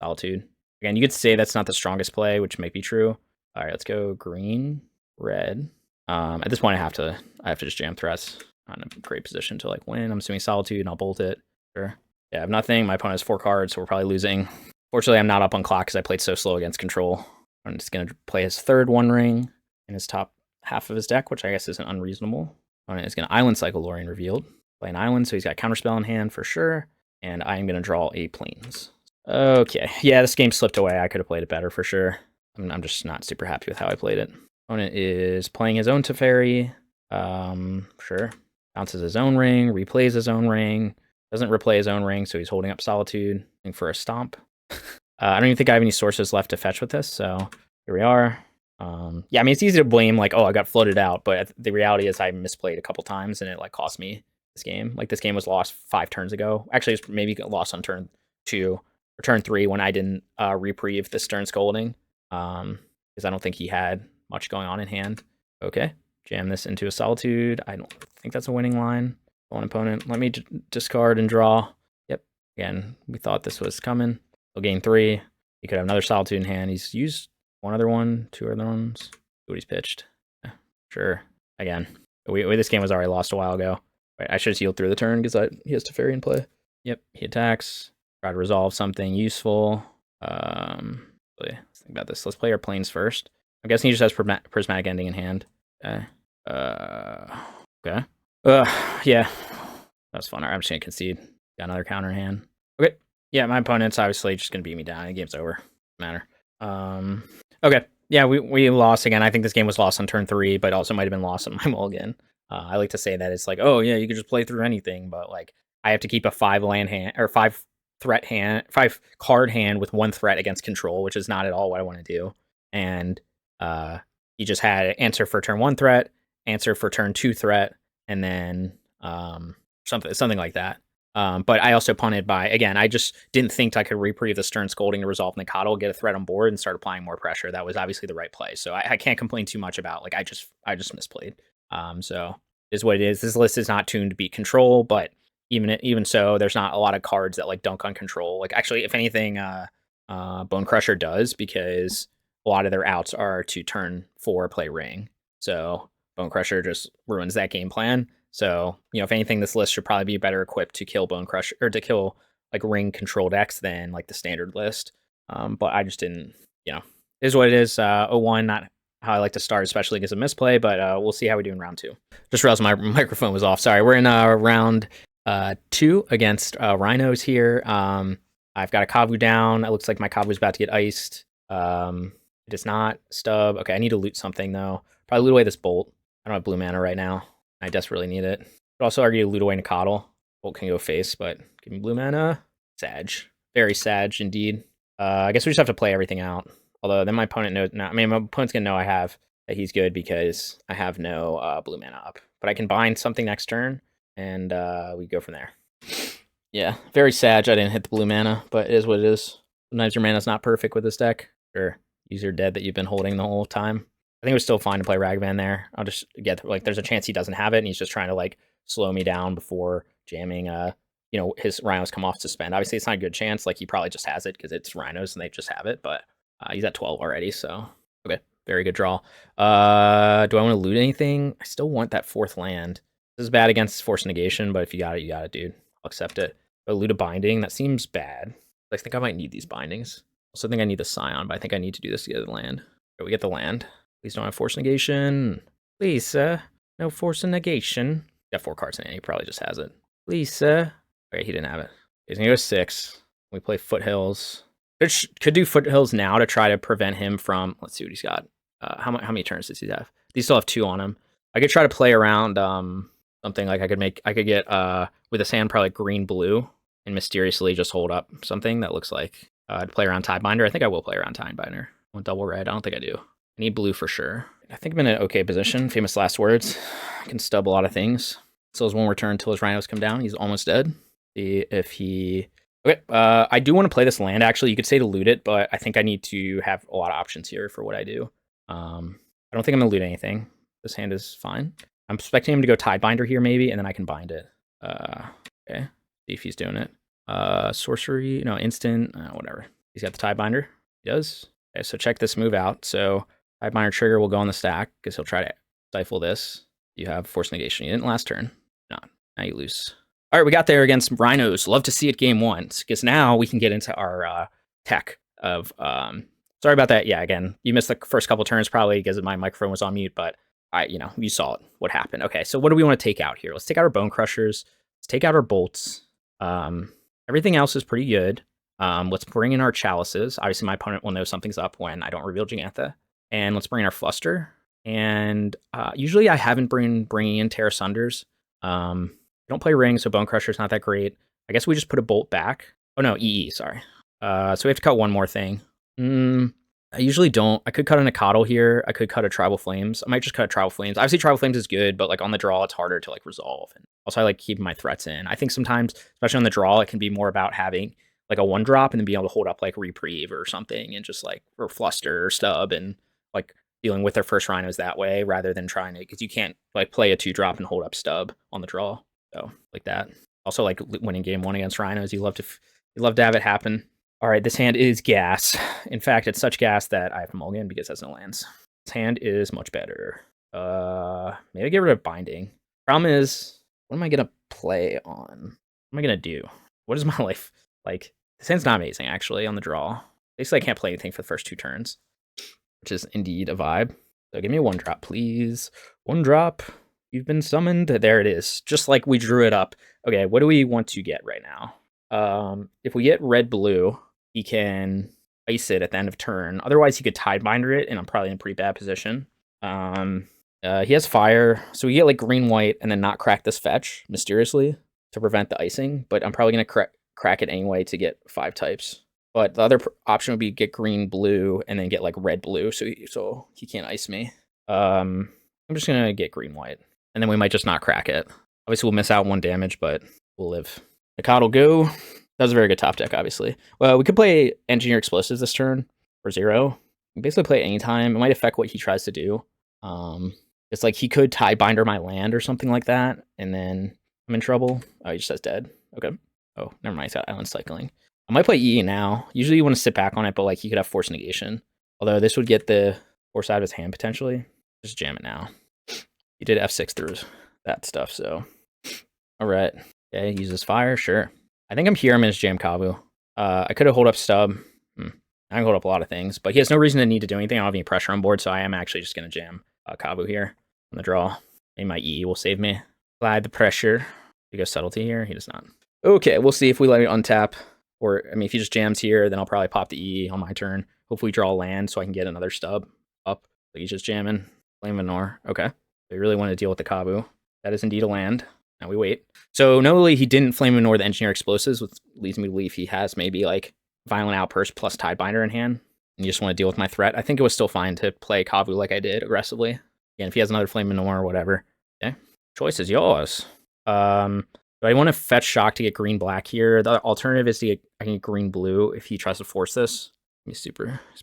Solitude. Again, you could say that's not the strongest play, which might be true. All right, let's go green, red. At this point, I have to just jam threats. I'm in a great position to like win. I'm assuming Solitude, and I'll bolt it. Sure. Yeah, I have nothing. My opponent has 4 cards, so we're probably losing. Fortunately, I'm not up on clock because I played so slow against control. I'm just gonna play his third One Ring in his top half of his deck, which I guess isn't unreasonable. Opponent is gonna Island Cycle Lorien Revealed. Play an island, so he's got Counterspell in hand for sure. And I am gonna draw a Plains. Okay, yeah, this game slipped away. I could have played it better for sure. I'm just not super happy with how I played it. Opponent is playing his own Teferi. Sure. Bounces his own ring, replays his own ring, doesn't replay his own ring, so he's holding up Solitude, looking for a stomp. I don't even think I have any sources left to fetch with this, so here we are. Yeah, I mean, it's easy to blame, like, oh, I got flooded out, but the reality is I misplayed a couple times, and it, like, cost me this game. Like, this game was lost 5 turns ago. Actually, it's maybe lost on turn 2 or turn 3 when I didn't reprieve the Stern Scolding, because I don't think he had much going on in hand. Okay, jam this into a Solitude. I don't think that's a winning line. One opponent. Let me discard and draw. Yep. Again, we thought this was coming. He'll gain 3. He could have another Solitude in hand. He's used one other one, 2 other ones. See what he's pitched. Yeah, sure. Again, this game was already lost a while ago. Wait, I should have healed through the turn because he has Teferi in play. Yep. He attacks. Try to resolve something useful. Let's think about this. Let's play our Plains first. I'm guessing he just has Prismatic Ending in hand. Okay. Okay. Yeah. That was fun. Alright, I'm just gonna concede. Got another counter in hand. Okay. Yeah, my opponent's obviously just gonna beat me down. The game's over. Doesn't matter. Okay. Yeah, we lost again. I think this game was lost on turn 3, but also might have been lost on my mulligan. I like to say that it's like, oh yeah, you could just play through anything, but like I have to keep a 5 land hand or 5 card hand with 1 threat against control, which is not at all what I want to do. And he just had answer for turn 1 threat, answer for turn 2 threat, and then something like that. But I also punted by, again, I just didn't think I could reprieve the Stern Scolding to resolve Nacatl, get a threat on board, and start applying more pressure. That was obviously the right play. So I can't complain too much about, like, I just misplayed. So is what it is. This list is not tuned to beat control, but even so, there's not a lot of cards that like dunk on control. Like, actually, if anything, Bonecrusher does, because a lot of their outs are to turn 4 play ring. So Bonecrusher just ruins that game plan. So, you know, if anything, this list should probably be better equipped to kill Bonecrusher, or to kill like ring control decks than like the standard list. But I just didn't, you know, it is what it is. 0-1, not how I like to start, especially against a misplay, but we'll see how we do in round 2. Just realized my microphone was off. Sorry. We're in round 2 against Rhinos here. I've got a Kavu down. It looks like my Kavu's about to get iced. It is not. Stub. Okay, I need to loot something, though. Probably loot away this Bolt. I don't have blue mana right now. I desperately need it. Could also argue to loot away Nacatl. Bolt can go face, but give me blue mana. Sag. Very sag, indeed. I guess we just have to play everything out. Although then my opponent knows... No, I mean, my opponent's going to know that he's good because I have no blue mana up. But I can bind something next turn, and we go from there. Yeah, very sag. I didn't hit the blue mana, but it is what it is. Sometimes your mana's not perfect with this deck. Sure, use your dead that you've been holding the whole time. I think it was still fine to play Ragavan there. I'll just get, like, there's a chance he doesn't have it, and he's just trying to, like, slow me down before jamming, you know, his Rhinos come off suspend. Obviously, it's not a good chance. Like, he probably just has it because it's Rhinos and they just have it, but he's at 12 already, so okay, very good draw. Do I want to loot anything? I still want that 4th land. This is bad against Force Negation, but if you got it, you got it, dude. I'll accept it. But loot a Binding, that seems bad. I think I might need these bindings. Also think I need the Scion, but I think I need to do this to get the land. Okay, we get the land. Please don't have Force Negation. Please, sir. No Force Negation. Got 4 cards in it. He probably just has it. Please, sir. Okay, he didn't have it. He's gonna go 6. We play Foothills. Could do Foothills now to try to prevent him from... Let's see what he's got. How many turns does he have? These still have 2 on him. I could try to play around something like I could get with his hand probably green-blue and mysteriously just hold up something that looks like to play around Tidebinder. I think I will play around Tidebinder. I want double red. I don't think I do. I need blue for sure. I think I'm in an okay position. Famous last words. I can stub a lot of things. So his 1 more turn until his Rhinos come down. He's almost dead. See if he... Okay, I do want to play this land, actually. You could say to loot it, but I think I need to have a lot of options here for what I do. I don't think I'm going to loot anything. This hand is fine. I'm expecting him to go Tidebinder here, maybe, and then I can bind it. Okay, see if he's doing it. Sorcery, no, instant, whatever. He's got the Tidebinder. He does. Okay, so check this move out. So Tidebinder trigger will go on the stack, because he'll try to stifle this. You have Force Negation. You didn't last turn. Not. Now you lose. All right, we got there against Rhinos. Love to see it game 1, because now we can get into our tech of... sorry about that. Yeah, again, you missed the first couple turns probably because my microphone was on mute, but you saw it, what happened. Okay, so what do we want to take out here? Let's take out our Bonecrushers. Let's take out our Bolts. Everything else is pretty good. Let's bring in our Chalices. Obviously, my opponent will know something's up when I don't reveal Jegantha. And let's bring in our Fluster. And usually I haven't bringing in Tear Asunders. I don't play Ring, so Bonecrusher's not that great. I guess we just put a Bolt back. Oh no, EE, sorry. So we have to cut one more thing. I usually don't. I could cut a Nacatl here. I could cut a Tribal Flames. I might just cut Tribal Flames. Obviously, Tribal Flames is good, but like on the draw, it's harder to like resolve. And also, I like keeping my threats in. I think sometimes, especially on the draw, it can be more about having like a 1-drop and then being able to hold up like Reprieve or something and just like, or Fluster or Stub and like dealing with their first Rhinos that way rather than trying to, because you can't like play a 2-drop and hold up Stub on the draw. So like that. Also, like winning game 1 against Rhinos, you love to have it happen. All right, this hand is gas. In fact, it's such gas that I have to mulligan because it has no lands. This hand is much better. Maybe get rid of Binding. Problem is, what am I gonna play on? What am I gonna do? What is my life like? This hand's not amazing actually on the draw. Basically, I can't play anything for the first 2 turns, which is indeed a vibe. So give me a 1-drop, please. 1-drop. You've been summoned. There it is. Just like we drew it up. Okay, what do we want to get right now? If we get red-blue, he can ice it at the end of turn. Otherwise, he could Tidebinder it, and I'm probably in a pretty bad position. He has fire, so we get like green-white and then not crack this fetch mysteriously to prevent the icing. But I'm probably going to crack it anyway to get 5 types. But the other option would be get green-blue and then get like red-blue, so he can't ice me. I'm just going to get green-white, and then we might just not crack it. Obviously, we'll miss out 1 damage, but we'll live. Nacatl go. That was a very good top deck, obviously. Well, we could play Engineer Explosives this turn for 0. We can basically play it anytime. It might affect what he tries to do. It's like he could Tidebinder my land or something like that, and then I'm in trouble. Oh, he just says dead. Okay. Oh, never mind. He's got Island Cycling. I might play EE now. Usually you want to sit back on it, but like he could have Force Negation. Although this would get the Force out of his hand potentially. Just jam it now. He did F6 through that stuff, so. All right. Okay, he uses fire, sure. I think I'm here. I'm going to jam Kavu. I could have hold up Stub. I can hold up a lot of things, but he has no reason to need to do anything. I don't have any pressure on board, so I am actually just going to jam Kavu here on the draw. Maybe my EE will save me. Apply the pressure. He goes Subtlety here. He does not. Okay, we'll see if we let me untap. Or, I mean, if he just jams here, then I'll probably pop the EE on my turn. Hopefully draw a land so I can get another Stub up. So he's just jamming. Flame Venor. Okay. We really want to deal with the Kavu. That is indeed a land. Now we wait. So notably, he didn't Flame Ignore the Engineer Explosives, which leads me to believe he has maybe like Violent Outburst plus Tidebinder in hand. And you just want to deal with my threat. I think it was still fine to play Kavu like I did aggressively. Again, if he has another Flame Ignore or whatever. Okay. Choice is yours. Do I want to fetch Shock to get green-black here? The alternative is to get, I can get green-blue if he tries to force this. He's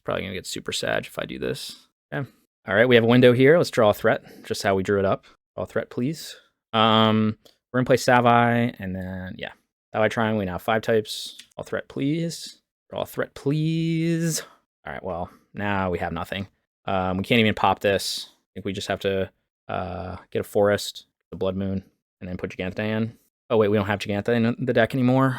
probably going to get super sad if I do this. Okay. All right, we have a window here. Let's draw a threat, just how we drew it up. Draw a threat, please. We're gonna play Savai, and then yeah, Savai Triome. We now have 5 types. All threat, please. Draw a threat, please. All right. Well, now we have nothing. We can't even pop this. I think we just have to get a forest, the Blood Moon, and then put Jegantha in. Oh wait, we don't have Jegantha in the deck anymore.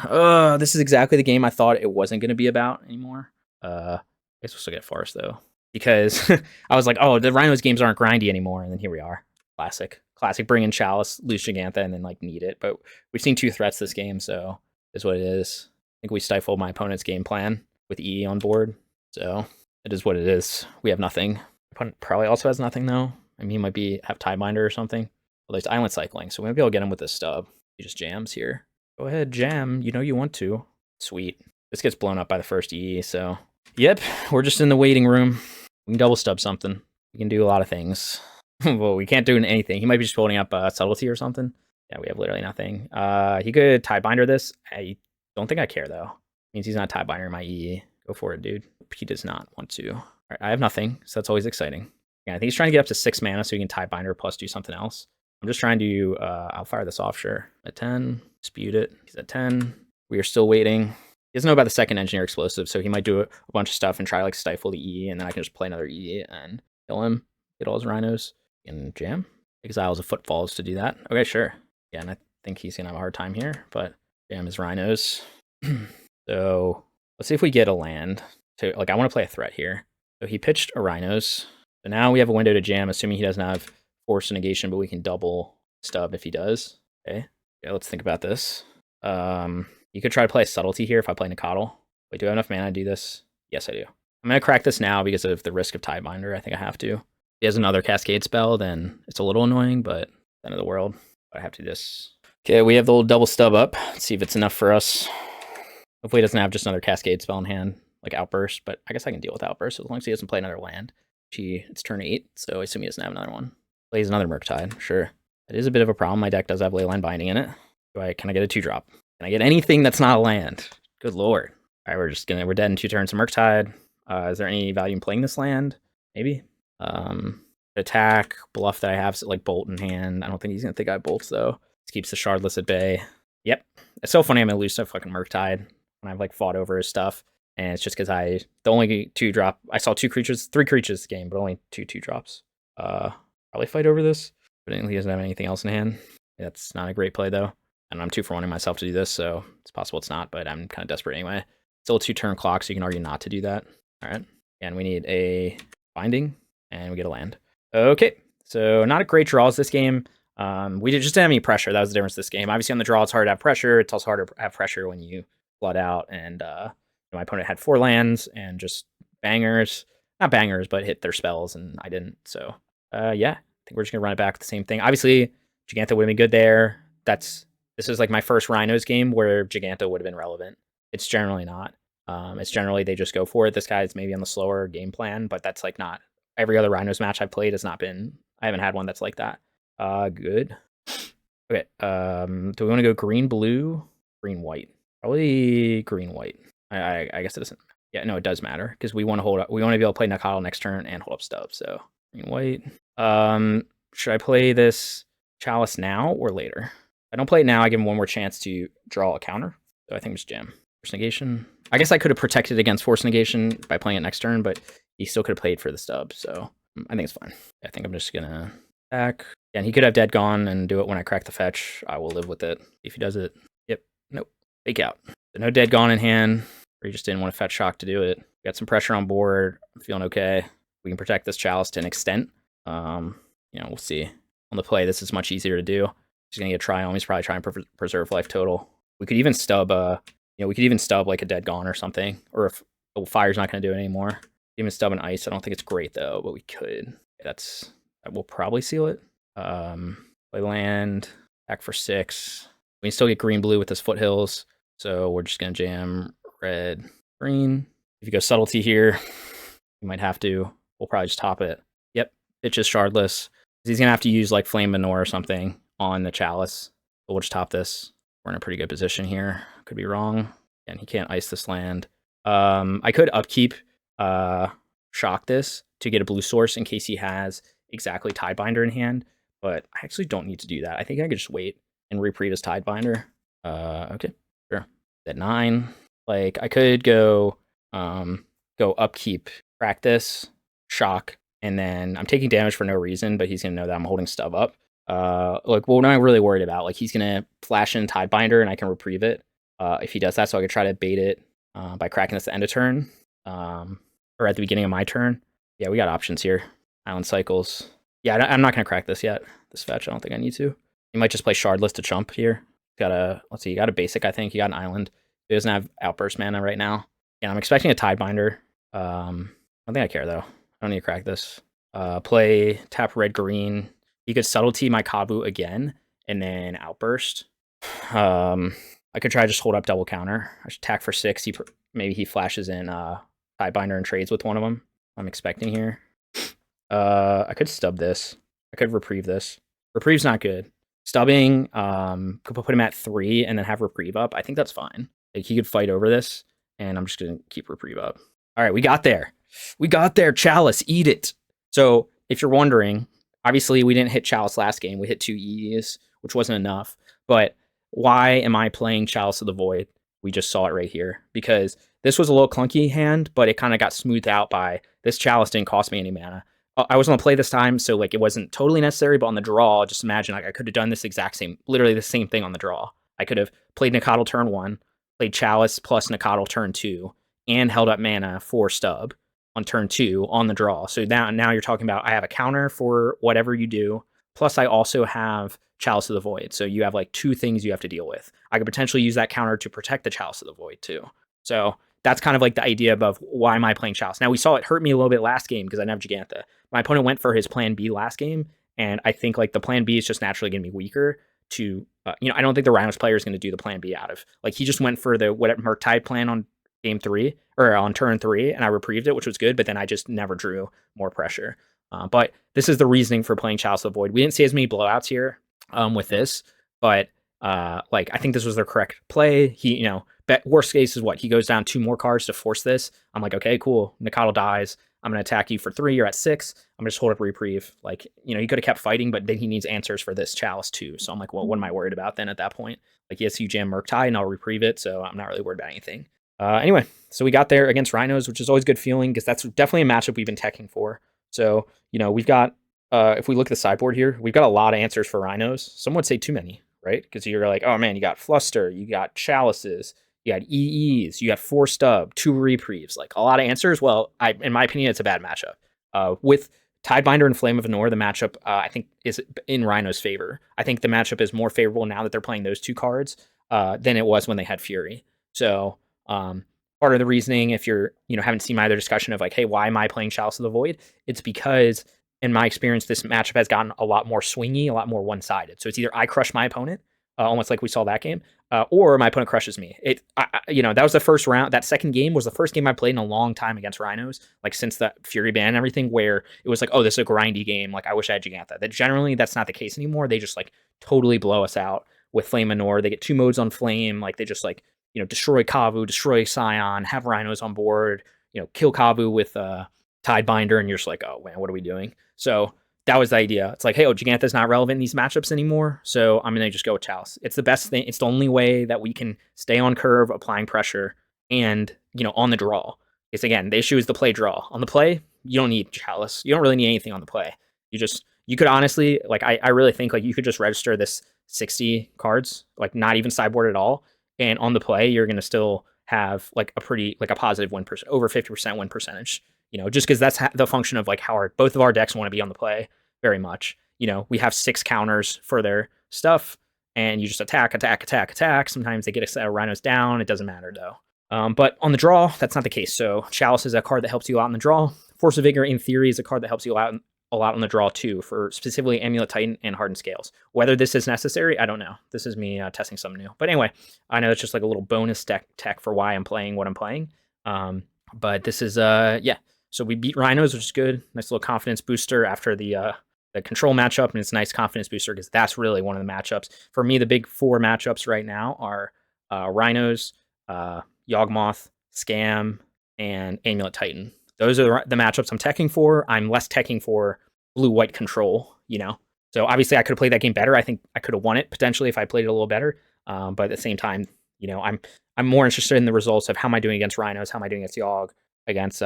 This is exactly the game I thought it wasn't gonna be about anymore. I guess we'll still get forest though, because I was like, oh, the Rhinos games aren't grindy anymore, and then here we are. Classic, bring in Chalice, lose Jegantha, and then like need it. But we've seen 2 threats this game, so is what it is. I think we stifled my opponent's game plan with E on board, so it is what it is. We have nothing. My opponent probably also has nothing though. I mean, he might have Tidebinder or something. Well, there's Island Cycling, so we might be able to get him with this Stub. He just jams here. Go ahead, jam. You know you want to. Sweet. This gets blown up by the first E, so yep, we're just in the waiting room. We can double Stub something. We can do a lot of things. Well, we can't do anything. He might be just holding up Subtlety or something. Yeah, we have literally nothing. He could Tidebinder this. I don't think I care, though. Means he's not Tidebinder my EE. Go for it, dude. He does not want to. All right, I have nothing, so that's always exciting. Yeah, I think he's trying to get up to 6 mana so he can Tidebinder plus do something else. I'm just trying to, I'll fire this off, sure. At 10, dispute it. He's at 10. We are still waiting. He doesn't know about the second Engineer Explosive, so he might do a bunch of stuff and try to, like, stifle the EE, and then I can just play another EE and kill him, get all his Rhinos, and jam. Exiles of Footfalls to do that. Okay, sure. Yeah, and I think he's going to have a hard time here, but jam his Rhinos. So let's see if we get a land. Like, I want to play a threat here. So he pitched a Rhinos. So now we have a window to jam, assuming he doesn't have Force Negation, but we can double stub if he does. Okay. Yeah, let's think about this. You could try to play a Subtlety here if I play Nacatl. Wait, do I have enough mana to do this? Yes, I do. I'm going to crack this now because of the risk of Tidebinder. I think I have to. If he has another Cascade spell, then it's a little annoying, but end of the world. I have to do this. Okay, we have the little double stub up. Let's see if it's enough for us. Hopefully he doesn't have just another Cascade spell in hand, like Outburst, but I guess I can deal with Outburst as long as he doesn't play another land. It's turn 8, so I assume he doesn't have another one. Plays another Murktide, sure. It is a bit of a problem. My deck does have Leyline Binding in it. Can I get a 2-drop? Can I get anything that's not a land? Good lord. All right, we're dead in 2 turns to Murktide. Is there any value in playing this land? Maybe. Attack, bluff that I have, like Bolt in hand. I don't think he's gonna think I have bolts though. This keeps the Shardless at bay. Yep. It's so funny I'm gonna lose to fucking Murktide when I've like fought over his stuff. And it's just because the only 2-drop, I saw 3 creatures this game, but only 2-2-drops. Probably fight over this, but he doesn't have anything else in hand. That's not a great play though. And I'm 2 for 1-ing myself to do this, so it's possible it's not, but I'm kind of desperate anyway. Still a 2-turn clock, so you can argue not to do that. All right. And we need a binding, and we get a land. Okay, so not a great draws this game. We just didn't have any pressure. That was the difference this game. Obviously on the draw, it's hard to have pressure. It's also hard to have pressure when you flood out, and my opponent had 4 lands and just bangers. Not bangers, but hit their spells, and I didn't. So, yeah, I think we're just going to run it back with the same thing. Obviously, Jegantha would have been good there. This is like my first Rhinos game where Jegantha would have been relevant. It's generally not. It's generally they just go for it. This guy's maybe on the slower game plan, but that's like not every other Rhinos match I've played has not been. I haven't had one that's like that. Good. Okay. Do we want to go green, blue, green, white? Probably green, white. I guess it doesn't. Yeah, no, it does matter because we want to hold up. We want to be able to play Nacatl next turn and hold up stub. So green, white. Should I play this Chalice now or later? If I don't play it now, I give him one more chance to draw a counter. So I think it's jam. Force negation. I guess I could have protected against force negation by playing it next turn, but he still could have played for the stub. So I think it's fine. I think I'm just gonna attack. Yeah, and he could have dead gone and do it when I crack the fetch. I will live with it if he does it. Yep. Nope. Fake out. So no dead gone in hand. Or he just didn't want to fetch shock to do it. Got some pressure on board. I'm feeling okay. We can protect this Chalice to an extent. We'll see. On the play, this is much easier to do. He's gonna get Triome. He's probably trying to preserve life total. We could even stub. We could even stub like a dead gone or something. Or if fire's not gonna do it anymore, even stub an ice. I don't think it's great though, but we could. That will probably seal it. Play land. Back for 6. We can still get green blue with this foothills. So we're just gonna jam red green. If you go subtlety here, you might have to. We'll probably just top it. Yep, it's just shardless. He's gonna have to use like flame manure or something on the Chalice. But we'll just top this. We're in a pretty good position here. Could be wrong. And he can't ice this land. I could upkeep shock this to get a blue source in case he has exactly Tidebinder in hand, but I actually don't need to do that. I think I could just wait and reprieve his Tidebinder. Okay, sure. At 9, like I could go upkeep, crack this, shock, and then I'm taking damage for no reason, but he's gonna know that I'm holding stub up. Like what I'm really worried about, like he's gonna flash in Tidebinder and I can reprieve it if he does that, so I could try to bait it by cracking this at the end of turn, or at the beginning of my turn. Yeah, we got options here. Island cycles. Yeah, I'm not gonna crack this yet. This fetch, I don't think I need to. You might just play shardless to chump here. Let's see, you got a basic, I think. You got an island. He doesn't have outburst mana right now. Yeah, I'm expecting a Tidebinder. I don't think I care though. I don't need to crack this. Play tap red green. You could subtlety my Kavu again and then outburst. I could try just hold up double counter. I should attack for 6. Maybe he flashes in Tidebinder and trades with one of them. I'm expecting here. I could stub this. I could reprieve this. Reprieve's not good. Stubbing, could put him at 3 and then have Reprieve up. I think that's fine. Like, he could fight over this, and I'm just going to keep Reprieve up. All right, we got there. We got there. Chalice, eat it. So if you're wondering, obviously we didn't hit Chalice last game. We hit 2 E's, which wasn't enough. But why am I playing Chalice of the Void? We just saw it right here. Because this was a little clunky hand, but it kind of got smoothed out by this Chalice didn't cost me any mana. I was on the play this time, so like it wasn't totally necessary, but on the draw, just imagine like I could have done this exact same, literally the same thing on the draw. I could have played Nacatl turn 1, played Chalice plus Nacatl turn 2, and held up mana for Stub on turn 2 on the draw. So now you're talking about I have a counter for whatever you do, plus I also have Chalice of the Void. So you have like 2 things you have to deal with. I could potentially use that counter to protect the Chalice of the Void too. So that's kind of like the idea of why am I playing Chalice. Now we saw it hurt me a little bit last game because I didn't have Jegantha. My opponent went for his plan B last game, and I think like the plan B is just naturally going to be weaker to, I don't think the Rhinos player is going to do the plan B out of. Like he just went for the Murktide plan on game 3 or on turn 3, and I reprieved it, which was good, but then I just never drew more pressure. But this is the reasoning for playing Chalice of the Void. We didn't see as many blowouts here with this, but like I think this was their correct play. He, worst case is what? He goes down 2 more cards to force this. I'm like, okay, cool. Nacatl dies. I'm going to attack you for 3. You're at 6. I'm going to just hold up Reprieve. Like, he could have kept fighting, but then he needs answers for this Chalice too. So I'm like, well, what am I worried about then at that point? Like, yes, you jam Murktide and I'll Reprieve it. So I'm not really worried about anything. Anyway, so we got there against Rhinos, which is always good feeling because that's definitely a matchup we've been teching for. So, we've got, if we look at the sideboard here, we've got a lot of answers for Rhinos. Some would say too many, right? Because you're like, oh man, you got Fluster, you got Chalices, you got EEs, you got 4 Stub, 2 Reprieves, like a lot of answers. Well, in my opinion, it's a bad matchup. With Tidebinder and Flame of Anor, the matchup, I think, is in Rhino's favor. I think the matchup is more favorable now that they're playing those 2 cards than it was when they had Fury. So, part of the reasoning, if you're, haven't seen my other discussion of like, hey, why am I playing Chalice of the Void? It's because, in my experience, this matchup has gotten a lot more swingy, a lot more one-sided. So it's either I crush my opponent, almost like we saw that game, or my opponent crushes me. That was the first round. That second game was the first game I played in a long time against Rhinos, like since the Fury ban and everything, where it was like, oh, this is a grindy game. Like I wish I had Jegantha. That generally that's not the case anymore. They just like totally blow us out with Flame Anor. They get 2 modes on Flame. Like they just like, destroy Kavu, destroy Scion, have Rhinos on board, kill Kavu with Tidebinder, and you're just like, oh man, what are we doing? So that was the idea. It's like, hey, Jegantha's not relevant in these matchups anymore, so I'm going to just go with Chalice. It's the best thing. It's the only way that we can stay on curve, applying pressure, and, on the draw. It's, again, the issue is the play draw. On the play, you don't need Chalice. You don't really need anything on the play. You could honestly, like, I really think, like, you could just register this 60 cards, like, not even sideboard at all, and on the play, you're going to still have, like, a positive win percent, over 50% win percentage. Just because that's the function of like how both of our decks want to be on the play very much. We have 6 counters for their stuff, and you just attack. Sometimes they get a set of Rhinos down. It doesn't matter though. But on the draw, that's not the case. So Chalice is a card that helps you out in the draw. Force of Vigor, in theory, is a card that helps you out a lot on the draw too, for specifically Amulet Titan and Hardened Scales. Whether this is necessary, I don't know. This is me testing something new. But anyway, I know it's just like a little bonus tech for why I'm playing what I'm playing. But this is yeah. So we beat Rhinos, which is good. Nice little confidence booster after the control matchup, and it's a nice confidence booster because that's really one of the matchups. For me, the big 4 matchups right now are Rhinos, Yawgmoth, Scam, and Amulet Titan. Those are the matchups I'm teching for. I'm less teching for blue-white control, So obviously I could have played that game better. I think I could have won it potentially if I played it a little better. But at the same time, I'm more interested in the results of how am I doing against Rhinos, how am I doing against Yawg, against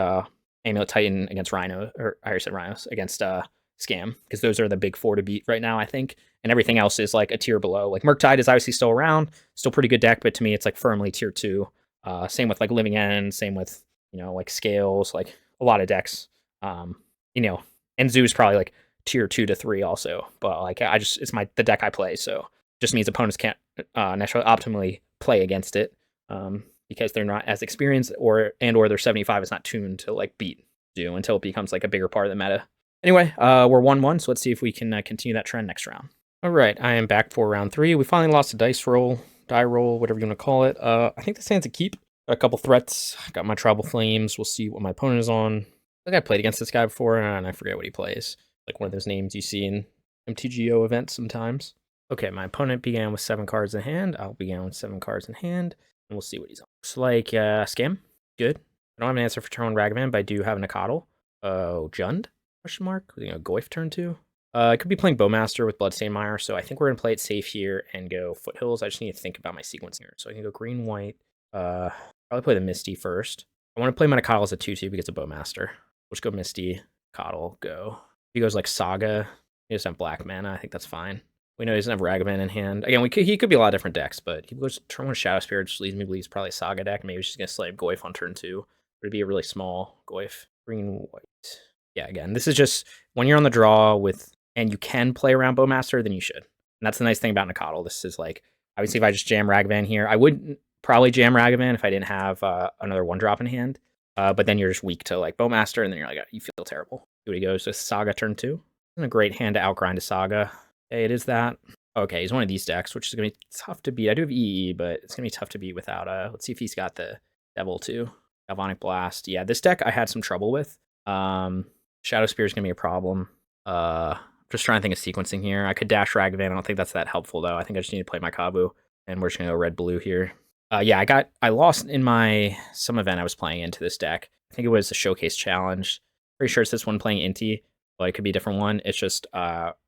Amulet Titan, against Rhino, or I already said Rhinos, against Scam, because those are the big 4 to beat right now, I think. And everything else is like a tier below. Like Murktide is obviously still around, still pretty good deck, but to me it's like firmly tier 2. Same with like Living End, same with, like Scales, like a lot of decks. And Zoo's probably like tier 2 to 3 also. But like it's the deck I play, so it just means opponents can't necessarily optimally play against it. Because they're not as experienced, or their 75 is not tuned to like beat Zoo until it becomes like a bigger part of the meta. Anyway, we're 1-1, so let's see if we can continue that trend next round. All right, I am back for round 3. We finally lost a die roll, whatever you want to call it. I think this hand's a keep. Got a couple threats. Got my Tribal Flames. We'll see what my opponent is on. I think I played against this guy before, and I forget what he plays. Like one of those names you see in MTGO events sometimes. Okay, my opponent began with 7 cards in hand. I'll begin with 7 cards in hand, and we'll see what he's on. Looks like Scam. Good. I don't have an answer for turn 1 Ragavan, but I do have a Nacatl. Oh, Jund? Question mark? Goyf turn 2. I could be playing Bowmaster with Bloodstained Mire, so I think we're going to play it safe here and go Foothills. I just need to think about my sequence here. So I can go green, white. Probably play the Misty first. I want to play my Nacatl as a 2-2 because of Bowmaster. We'll just go Misty, Nacatl, go. If he goes like Saga, he doesn't have black mana. I think that's fine. We know he doesn't have Ragavan in hand. Again, he could be a lot of different decks, but he goes turn 1 Shadow Spirit, just leads me to believe he's probably a Saga deck. Maybe he's just going to slay Goyf on turn 2. But it'd be a really small Goyf. Green, white. Yeah, again, this is just when you're on the draw with, and you can play around Bowmaster, then you should. And that's the nice thing about Nacatl. This is like, obviously if I just jam Ragavan here, I wouldn't probably jam Ragavan if I didn't have another 1-drop in hand. But then you're just weak to like Bowmaster, and then you're like, you feel terrible. Here he goes, just Saga turn 2. And a great hand to outgrind a Saga. Hey, it is that. Okay, he's one of these decks, which is going to be tough to beat. I do have EE, but it's going to be tough to beat without, let's see if he's got the Devil too. Galvanic Blast. Yeah, this deck I had some trouble with. Shadow Spear is going to be a problem. Just trying to think of sequencing here. I could dash Ragavan. I don't think that's that helpful, though. I think I just need to play my Kavu, and we're just going to go red-blue here. Yeah, I lost in some event I was playing into this deck. I think it was a Showcase Challenge. Pretty sure it's this one playing Inti, but it could be a different one. It's just,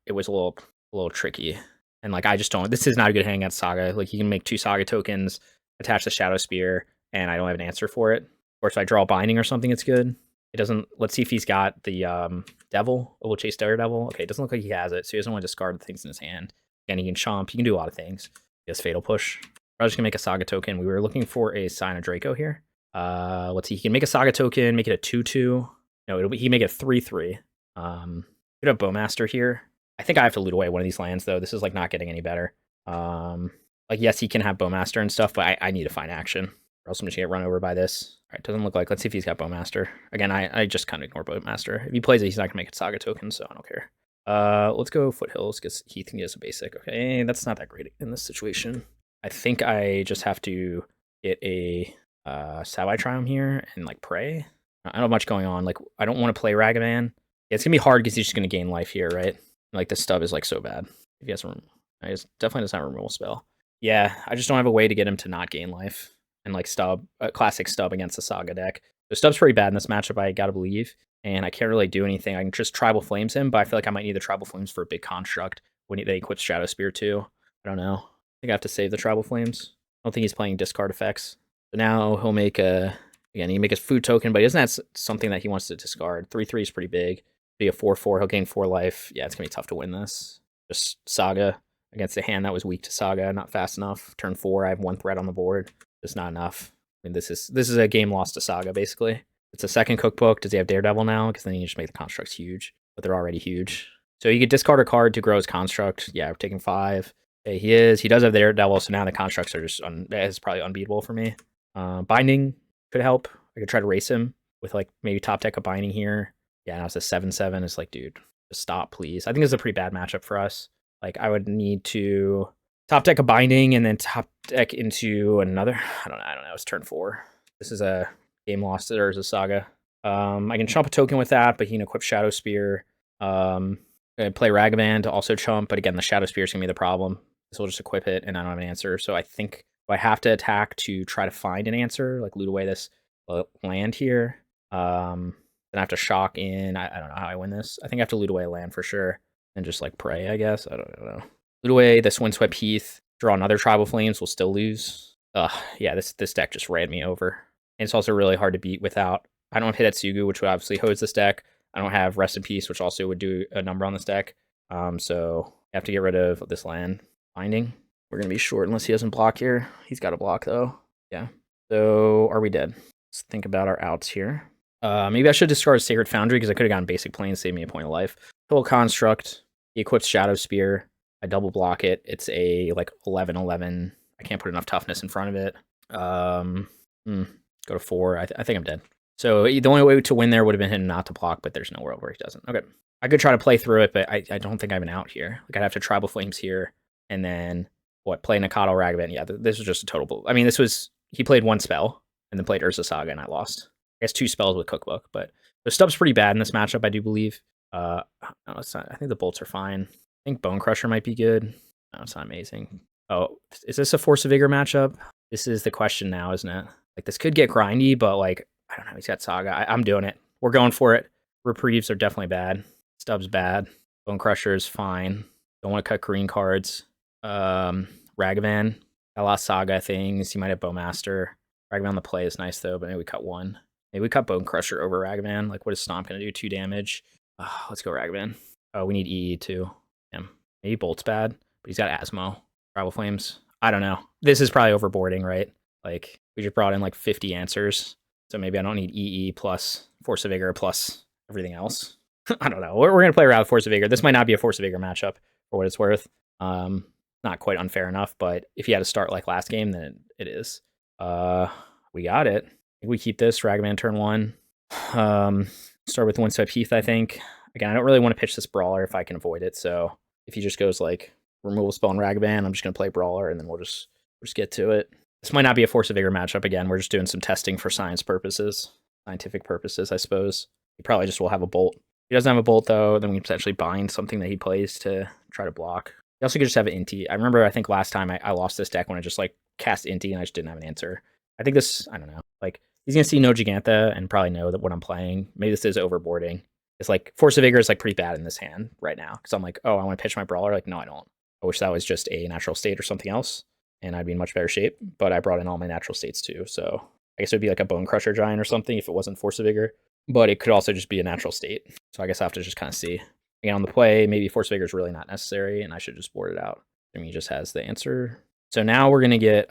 it was a little tricky. And like, I just don't, this is not a good hand against Saga. Like, you can make 2 Saga tokens, attach the Shadow Spear, and I don't have an answer for it. Or if I draw Binding or something, it's good. It doesn't, let's see if he's got the Devil. Oh, we'll chase Daredevil. Okay, it doesn't look like he has it, so he doesn't want to discard the things in his hand. And he can chomp, he can do a lot of things. He has Fatal Push. I was just gonna make a Saga token. We were looking for a Scion of Draco here. Let's see, he can make a Saga token, make it a 2-2. No, he make it 3-3. Could have Bowmaster here. I think I have to loot away one of these lands, though. This is, like, not getting any better. Like, yes, he can have Bowmaster and stuff, but I need to find action. Or else I'm just going to get run over by this. All right, doesn't look like... Let's see if he's got Bowmaster. Again, I just kind of ignore Bowmaster. If he plays it, he's not going to make a Saga token, so I don't care. Let's go Foothills, because Heath can get us a basic. Okay, that's not that great in this situation. I think I just have to get a Savai Triome here and, like, pray. I don't have much going on. Like, I don't want to play Ragavan. Yeah, it's going to be hard because he's just going to gain life here, right? Like, the stub is, like, so bad. If he has he definitely doesn't have a removal spell. Yeah, I just don't have a way to get him to not gain life. And, like, stub, a classic stub against the Saga deck. The stub's pretty bad in this matchup, I gotta believe. And I can't really do anything. I can just Tribal Flames him, but I feel like I might need the Tribal Flames for a big construct when they equip Shadow Spear too. I don't know. I think I have to save the Tribal Flames. I don't think he's playing discard effects. So now he'll make a... Again, he can make his food token, but he doesn't have something that he wants to discard. 3/3 is pretty big. Be a 4/4, he'll gain 4 life. Yeah, it's gonna be tough to win this. Just Saga against a hand that was weak to Saga, not fast enough. Turn 4, I have 1 threat on the board. Just not enough. I mean, this is a game lost to Saga, basically. It's a second cookbook. Does he have Daredevil now? Because then you just make the constructs huge, but they're already huge. So you could discard a card to grow his construct. Yeah, we're taking 5. Okay, he does have Daredevil, so now the constructs are just it's probably unbeatable for me. Binding could help. I could try to race him with, like, maybe top deck a Binding here. Yeah, now it's a 7/7. It's like, dude, just stop, please. I think it's a pretty bad matchup for us. Like, I would need to top deck a Binding and then top deck into another. I don't know. It's turn 4. This is a game lost. There's a Saga. I can chump a token with that, but he can equip Shadow Spear. I play Ragavan to also chump, but again, the Shadow Spear is gonna be the problem. This will just equip it, and I don't have an answer. So I think I have to attack to try to find an answer, like loot away this land here. Then I have to shock in. I don't know how I win this. I think I have to loot away a land for sure, and just like pray, I guess. I don't know. Loot away this Windswept Heath. Draw another Tribal Flames. We'll still lose. Yeah, this deck just ran me over. And it's also really hard to beat without... I don't have Hidetsugu, which would obviously hose this deck. I don't have Rest in Peace, which also would do a number on this deck. So I have to get rid of this land. Binding. We're going to be short unless he doesn't block here. He's got to block, though. Yeah. So are we dead? Let's think about our outs here. Maybe I should discard Sacred Foundry because I could have gotten Basic Plane, save me a point of life. Total Construct. He equips Shadow Spear. I double block it. It's a, like, 11/11. I can't put enough toughness in front of it. Go to 4. I think I'm dead. So the only way to win there would have been him not to block, but there's no world where he doesn't. Okay. I could try to play through it, but I don't think I have an out here. Like, I'd have to Tribal Flames here, and then, play Nacatl, Ragavan. Yeah, this was just a total... I mean, he played 1 spell, and then played Urza Saga, and I lost. I guess 2 spells with Cookbook, but the stub's pretty bad in this matchup, I do believe. No, it's not. I think the bolts are fine. I think Bonecrusher might be good. No, it's not amazing. Oh, is this a Force of Vigor matchup? This is the question now, isn't it? Like, this could get grindy, but, like, I don't know. He's got Saga. I'm doing it. We're going for it. Reprieves are definitely bad. Stub's bad. Bonecrusher is fine. Don't want to cut green cards. Ragavan. A lot of Saga things. You might have Bowmaster. Ragavan on the play is nice, though, but maybe we cut one. Maybe we cut Bonecrusher over Ragavan. Like, what is Stomp going to do? 2 damage. Let's go Ragavan. Oh, we need EE, too. Damn. Maybe Bolt's bad, but he's got Asmo. Rival Flames. I don't know. This is probably overboarding, right? Like, we just brought in like 50 answers. So maybe I don't need EE plus Force of Vigor plus everything else. I don't know. We're going to play around with Force of Vigor. This might not be a Force of Vigor matchup for what it's worth. Not quite unfair enough, but if you had to start like last game, then it is. We got it. I think we keep this. Ragavan turn 1. Start with Windswept Heath, I think. Again, I don't really want to pitch this Brawler if I can avoid it. So if he just goes like removal spell and Ragavan, I'm just going to play Brawler, and then we'll just get to it. This might not be a Force of Vigor matchup again. We're just doing some testing for scientific purposes, I suppose. He probably just will have a Bolt. If he doesn't have a Bolt, though, then we can potentially bind something that he plays to try to block. He also could just have an Inti. I remember, I think last time I lost this deck when I just like cast Inti and I just didn't have an answer. I think this, I don't know. Like, he's going to see no Jegantha and probably know that what I'm playing. Maybe this is overboarding. It's like, Force of Vigor is like pretty bad in this hand right now. Because I'm like, oh, I want to pitch my Brawler. Like, no, I don't. I wish that was just a natural state or something else, and I'd be in much better shape. But I brought in all my natural states too, so I guess it would be like a Bonecrusher Giant or something if it wasn't Force of Vigor. But it could also just be a natural state. So I guess I have to just kind of see. Again, on the play, maybe Force of Vigor is really not necessary, and I should just board it out. I mean, he just has the answer. So now we're gonna get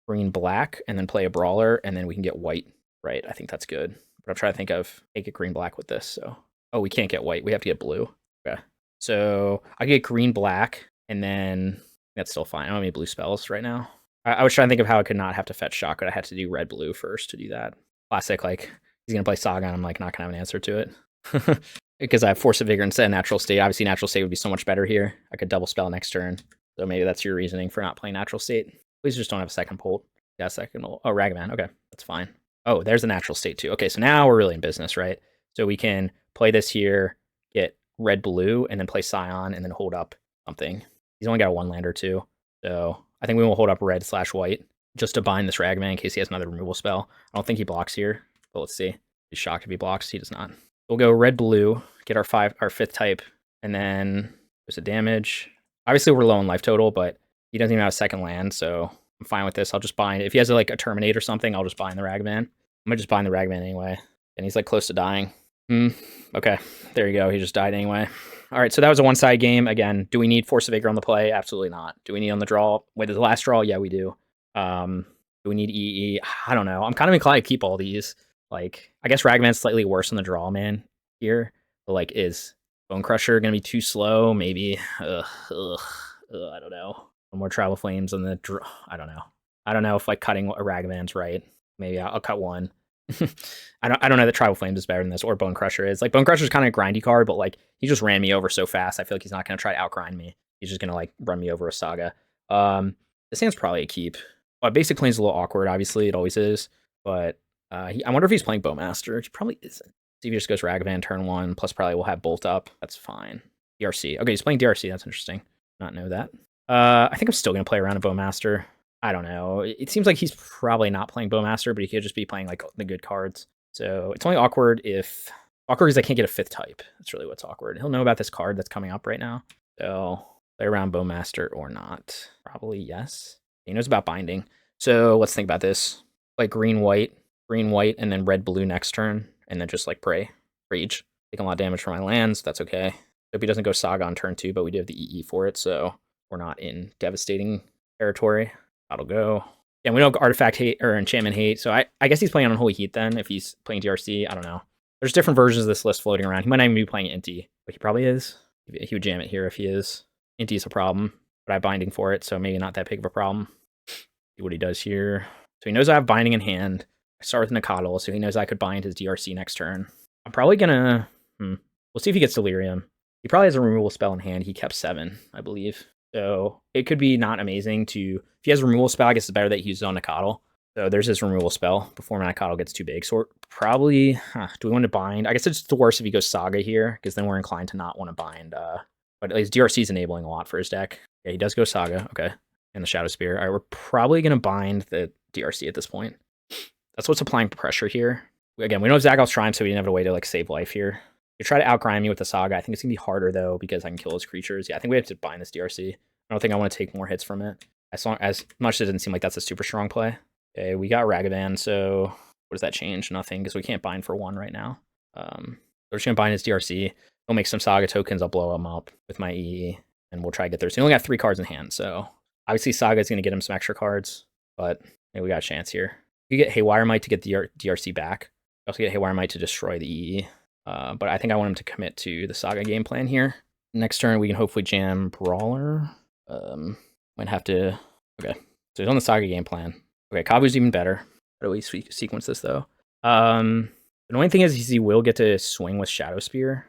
green-black, and then play a Brawler, and then we can get white. Right? I think that's good. But I'm trying to think of make it green-black with this. So we can't get white. We have to get blue. Okay. So I get green-black. And then that's still fine. I don't have any blue spells right now. I was trying to think of how I could not have to fetch shock, but I had to do red-blue first to do that. Classic, like, he's going to play Saga, and I'm, like, not going to have an answer to it. Because I have Force of Vigor instead of Natural State. Obviously, Natural State would be so much better here. I could double spell next turn. So maybe that's your reasoning for not playing Natural State. Please just don't have a second Bolt. Yeah, second. Oh, Ragavan. Okay, that's fine. Oh, there's a Natural State, too. Okay, so now we're really in business, right? So we can play this here, get red-blue, and then play Scion, and then hold up something. He's only got a 1-lander too, so I think we will hold up red/white just to bind this Ragavan in case he has another removal spell. I don't think he blocks here, but let's see. He's shocked if he blocks. He does not. We'll go red-blue, get our 5th type, and then there's a damage. Obviously, we're low on life total, but he doesn't even have a second land, so I'm fine with this. I'll just bind. If he has like a Terminate or something, I'll just bind the Ragavan. I'm gonna just bind the Ragavan anyway, and he's like close to dying. Okay, there you go. He just died anyway. All right, so that was a one-side game. Again, do we need Force of Vigor on the play? Absolutely not. Do we need on the draw? Wait, the last draw? Yeah, we do. Do we need EE? I don't know. I'm kind of inclined to keep all these. Like, I guess Ragavan's slightly worse on the draw, man, here. But, like, is Bonecrusher going to be too slow? Maybe. I don't know. More Travel Flames on the draw. I don't know. I don't know if, like, cutting a Ragavan's right. Maybe I'll cut one. I don't know that Tribal Flames is better than this, or Bonecrusher is. Like, Bonecrusher's kind of a grindy card, but like he just ran me over so fast. I feel like he's not going to try to outgrind me. He's just going to like run me over a Saga. This hand's probably a keep. Basic Plane's a little awkward, obviously. It always is. But I wonder if he's playing Bowmaster. He probably isn't. See if he just goes Ragavan turn 1, plus probably we'll have Bolt up. That's fine. DRC. Okay, he's playing DRC. That's interesting. Not know that. I think I'm still going to play around a Bowmaster. I don't know. It seems like he's probably not playing Bowmaster, but he could just be playing like the good cards. So it's only awkward if... Awkward is I can't get a 5th type. That's really what's awkward. He'll know about this card that's coming up right now. So play around Bowmaster or not. Probably yes. He knows about binding. So let's think about this. Like green, white, and then red, blue next turn. And then just like pray. Rage. Taking a lot of damage from my lands. That's okay. Hope he doesn't go Saga on turn 2, but we do have the EE for it. So we're not in devastating territory. That'll go. Yeah, we don't Artifact hate or Enchantment hate, so I guess he's playing on Unholy Heat then, if he's playing DRC. I don't know. There's different versions of this list floating around. He might not even be playing Inti, but he probably is. He would jam it here if he is. Inti is a problem, but I have binding for it, so maybe not that big of a problem. See what he does here. So he knows I have binding in hand. I start with Nacatl, so he knows I could bind his DRC next turn. I'm probably gonna... We'll see if he gets Delirium. He probably has a removal spell in hand. He kept 7, I believe. So it could be not amazing to... If he has a removal spell, I guess it's better that he uses on Nacatl. So there's his removal spell before my Nacatl gets too big. So we're probably... do we want to bind? I guess it's the worst if he goes Saga here, because then we're inclined to not want to bind. But at least DRC is enabling a lot for his deck. Yeah, he does go Saga. Okay. And the Shadow Spear. All right, we're probably going to bind the DRC at this point. That's what's applying pressure here. Again, we know Zaghal's Triumph, so we didn't have a way to like save life here. You try to outgrind me with the Saga. I think it's going to be harder, though, because I can kill his creatures. Yeah, I think we have to bind this DRC. I don't think I want to take more hits from it. As much as it didn't seem like that's a super strong play. Okay, we got Ragavan, so what does that change? Nothing, because we can't bind for 1 right now. We're just going to bind his DRC. He'll make some Saga tokens. I'll blow him up with my EE, and we'll try to get through. So he only got 3 cards in hand, so obviously Saga is going to get him some extra cards, but maybe we got a chance here. You get Haywire Might to get the DRC back. You also get Haywire Might to destroy the EE. But I think I want him to commit to the Saga game plan here. Next turn, we can hopefully jam Brawler. Might have to... Okay, so he's on the Saga game plan. Okay, Kavu's even better. How do we sequence this, though? The annoying thing is he will get to swing with Shadow Spear.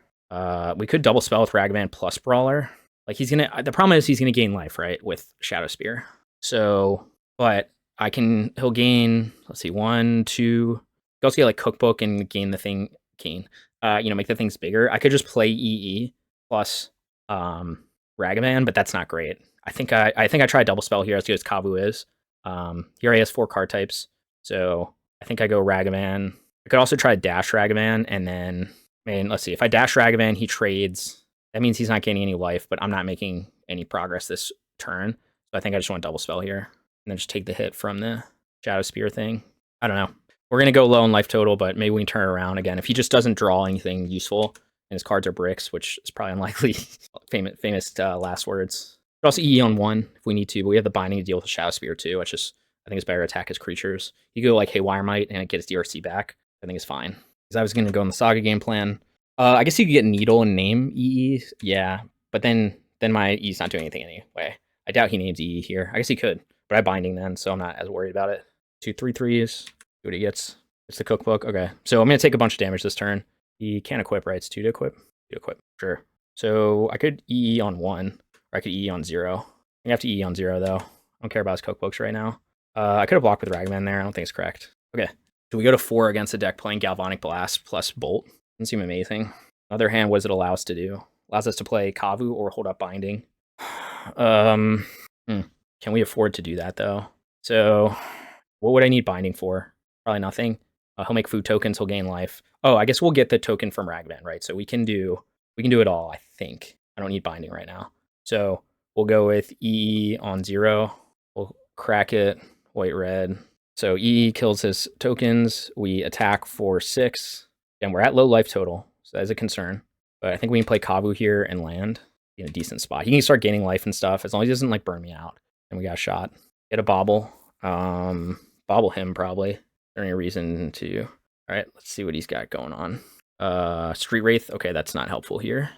We could double spell with Ragavan plus Brawler. Like, he's gonna... The problem is he's gonna gain life, right, with Shadow Spear. So, but he'll gain, let's see, 1, 2... You also get, like, Cookbook and gain the thing... make the things bigger. I could just play EE plus Ragavan, but that's not great. I think I try double spell here as good as Kavu is. He already has 4 card types, so I think I go Ragavan. I could also try dash Ragavan, and then let's see. If I dash Ragavan, he trades. That means he's not gaining any life, but I'm not making any progress this turn. So I think I just want double spell here, and then just take the hit from the Shadow Spear thing. I don't know. We're going to go low in life total, but maybe we can turn it around again. If he just doesn't draw anything useful, and his cards are bricks, which is probably unlikely, famous last words. But also EE on 1 if we need to, but we have the binding to deal with the Shadow Spear too. I think it's better to attack his creatures. You go like Haywire Might and get his DRC back. I think it's fine. Because I was going to go in the Saga game plan. I guess you could get Needle and name EE. Yeah, but then my EE's not doing anything anyway. I doubt he names EE here. I guess he could, but I'm binding then, so I'm not as worried about it. 2 3/3s. See what he gets. It's the Cookbook. Okay, so I'm going to take a bunch of damage this turn. He can't equip, right? It's 2 to equip? 2 to equip, sure. So I could EE on 1, or I could EE on 0. I have to EE on 0, though. I don't care about his Cookbooks right now. I could have blocked with Ragavan there. I don't think it's correct. Okay, so we go to 4 against the deck playing Galvanic Blast plus Bolt. Doesn't seem amazing. On the other hand, what does it allow us to do? Allows us to play Kavu or hold up Binding. Can we afford to do that, though? So what would I need Binding for? Probably nothing. He'll make food tokens, he'll gain life. Oh, I guess we'll get the token from Ragavan, right? So we can do it all, I think. I don't need Binding right now. So we'll go with EE on 0. We'll crack it, white, red. So EE kills his tokens. We attack for 6. And we're at low life total, so that is a concern. But I think we can play Kavu here and land in a decent spot. He can start gaining life and stuff, as long as he doesn't like burn me out. And we got a shot. Get a bobble. Bobble him, probably. There any reason to... All right, let's see what he's got going on. Street Wraith. Okay, that's not helpful here.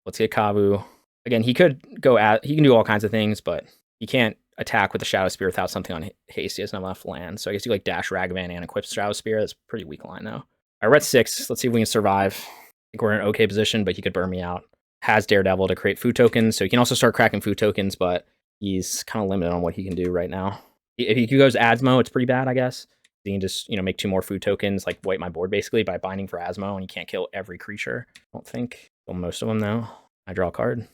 Let's get Kavu. Again, he can do all kinds of things, but he can't attack with the Shadow Spear without something on haste. He doesn't have enough land. So I guess you like dash Ragavan and equip Shadow Spear. That's a pretty weak line, though. All right, we're at 6. Let's see if we can survive. I think we're in an okay position, but he could burn me out. Has Daredevil to create food tokens, so he can also start cracking food tokens, but he's kind of limited on what he can do right now. If he goes Asmo, it's pretty bad, I guess. He can just, make 2 more food tokens, like wipe my board basically by binding for Asmo, and he can't kill every creature. I don't think. Kill most of them, though. I draw a card.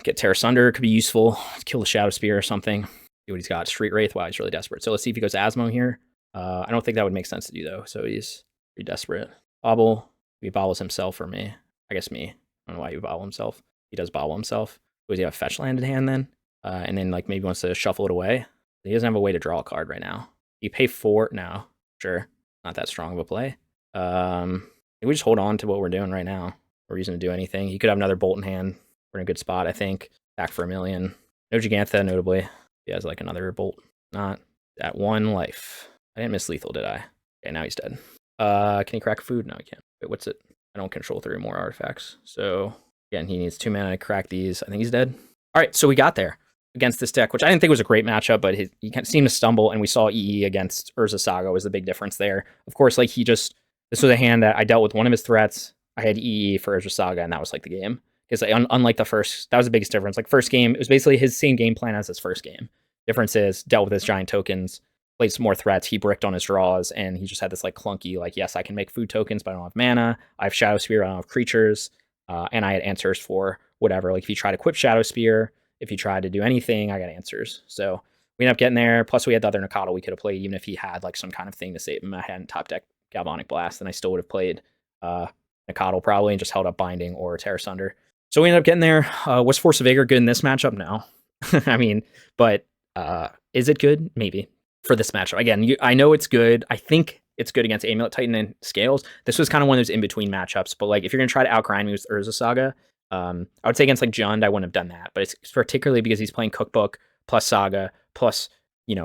Get Tear Asunder, could be useful. Kill the Shadow Spear or something. See what he's got. Street Wraith, wow, he's really desperate. So let's see if he goes Asmo here. I don't think that would make sense to do, though, so he's pretty desperate. Bobble. He bobbles himself or me. I guess me. I don't know why he would bobble himself. He does bobble himself. Does he have a fetch land in hand then? And then maybe wants to shuffle it away. He doesn't have a way to draw a card right now. You pay 4 now. Sure. Not that strong of a play. We just hold on to what we're doing right now. No reason to do anything. He could have another Bolt in hand. We're in a good spot, I think. Back for 1 million. No Jegantha, notably. He has another Bolt. Not at 1 life. I didn't miss lethal, did I? Okay, now he's dead. Can he crack food? No, he can't. Wait, what's it? I don't control 3 or more artifacts. So, again, he needs 2 mana to crack these. I think he's dead. All right, so we got there against this deck, which I didn't think was a great matchup, but he kind of seemed to stumble, and we saw EE against Urza Saga was the big difference there. Of course, this was a hand that I dealt with one of his threats. I had EE for Urza Saga, and that was the game. Because unlike the first, that was the biggest difference. First game, it was basically his same game plan as his first game. Difference is, dealt with his giant tokens, played some more threats, he bricked on his draws, and he just had this clunky, yes, I can make food tokens, but I don't have mana. I have Shadow Spear, I don't have creatures, and I had answers for whatever. If you try to equip Shadow Spear, if he tried to do anything, I got answers. So we ended up getting there. Plus, we had the other Nacatl we could have played, even if he had like some kind of thing to save him. I hadn't top deck Galvanic Blast, then I still would have played Nacatl probably and just held up Binding or Tear Asunder. So we ended up getting there. Was Force of Vigor good in this matchup? No. I mean, but is it good? Maybe. For this matchup. Again, I know it's good. I think it's good against Amulet Titan and Scales. This was kind of one of those in-between matchups, but like if you're going to try to outgrind me with Urza Saga, I would say against like Jund, I wouldn't have done that, but it's particularly because he's playing Cookbook plus Saga plus,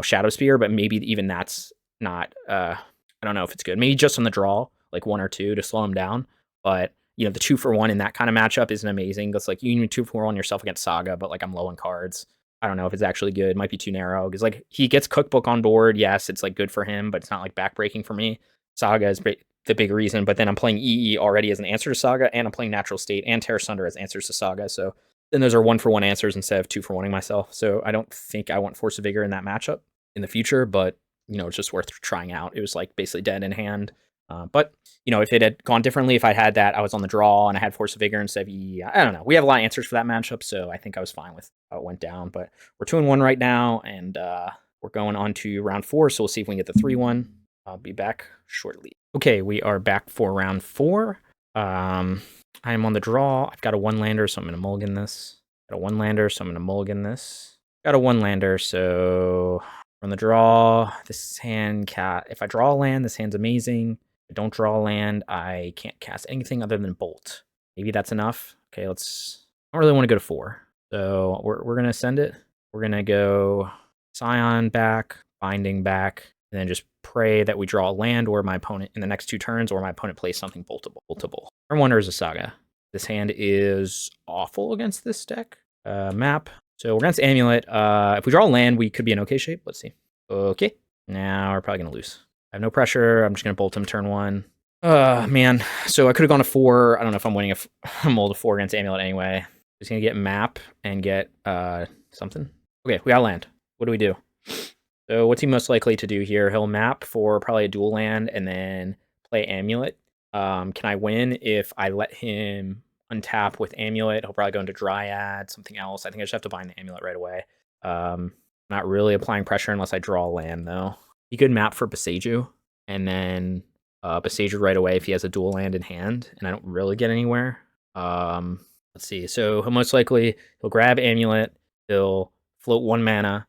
Shadow Spear, but maybe even that's not, I don't know if it's good. Maybe just on the draw, like 1 or 2 to slow him down, but the 2-for-1 in that kind of matchup isn't amazing. It's like you need 2-for-1 yourself against Saga, but like I'm low on cards. I don't know if it's actually good. It might be too narrow because like he gets Cookbook on board. Yes, it's like good for him, but it's not like backbreaking for me. Saga is the big reason, but then I'm playing EE already as an answer to Saga, and I'm playing Natural State and Tear Asunder as answers to Saga. So then those are 1-for-1 answers instead of 2-for-1ing myself. So I don't think I want Force of Vigor in that matchup in the future, but it's just worth trying out. It was like basically dead in hand. But if it had gone differently, if I had that, I was on the draw and I had Force of Vigor instead of EE. I don't know. We have a lot of answers for that matchup, so I think I was fine with how it went down. But we're 2-1 right now, and we're going on to round 4, so we'll see if we can get the 3-1. I'll be back shortly. Okay, we are back for round 4. I am on the draw. I've got a 1-lander, so I'm going to mulligan this. Got a 1-lander, so I'm going to mulligan this. Got a 1-lander, so on the draw, this hand if I draw a land, this hand's amazing. If I don't draw a land, I can't cast anything other than Bolt. Maybe that's enough. Okay, I don't really want to go to 4. So we're going to send it. We're going to go Scion back, Binding back, and then just pray that we draw a land or my opponent in the next 2 turns, or my opponent plays something boltable. Turn 1 Urza Saga. This hand is awful against this deck. Map. So we're against Amulet. If we draw a land, we could be in okay shape. Let's see. Okay. Now we're probably going to lose. I have no pressure. I'm just going to bolt him turn 1. Man. So I could have gone to 4. I don't know if I'm winning a mold of 4 against Amulet anyway. Just going to get map and get something. Okay, we got land. What do we do? So what's he most likely to do here? He'll map for probably a dual land and then play Amulet. Can I win if I let him untap with Amulet? He'll probably go into Dryad, something else. I think I just have to bind the Amulet right away. Not really applying pressure unless I draw a land, though. He could map for Boseiju, and then Boseiju right away if he has a dual land in hand, and I don't really get anywhere. Let's see. So he'll grab Amulet. He'll float 1 mana.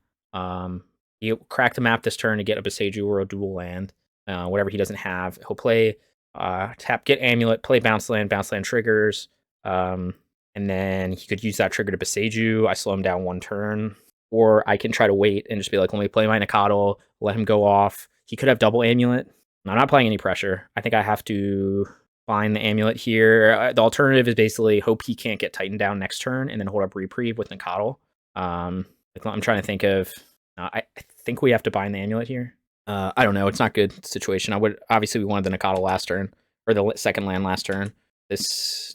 He'll crack the map this turn to get a Boseiju or a dual land. Whatever he doesn't have. He'll play tap, get Amulet, play bounce land triggers. And then he could use that trigger to Boseiju. I slow him down 1 turn. Or I can try to wait and just be like, let me play my Nacatl, let him go off. He could have double Amulet. I'm not applying any pressure. I think I have to find the Amulet here. The alternative is basically hope he can't get Titan down next turn and then hold up Reprieve with Nacatl. I'm trying to think of... I think we have to bind the Amulet here. I don't know. It's not a good situation. Obviously we wanted the Nacatl last turn, or the second land last turn.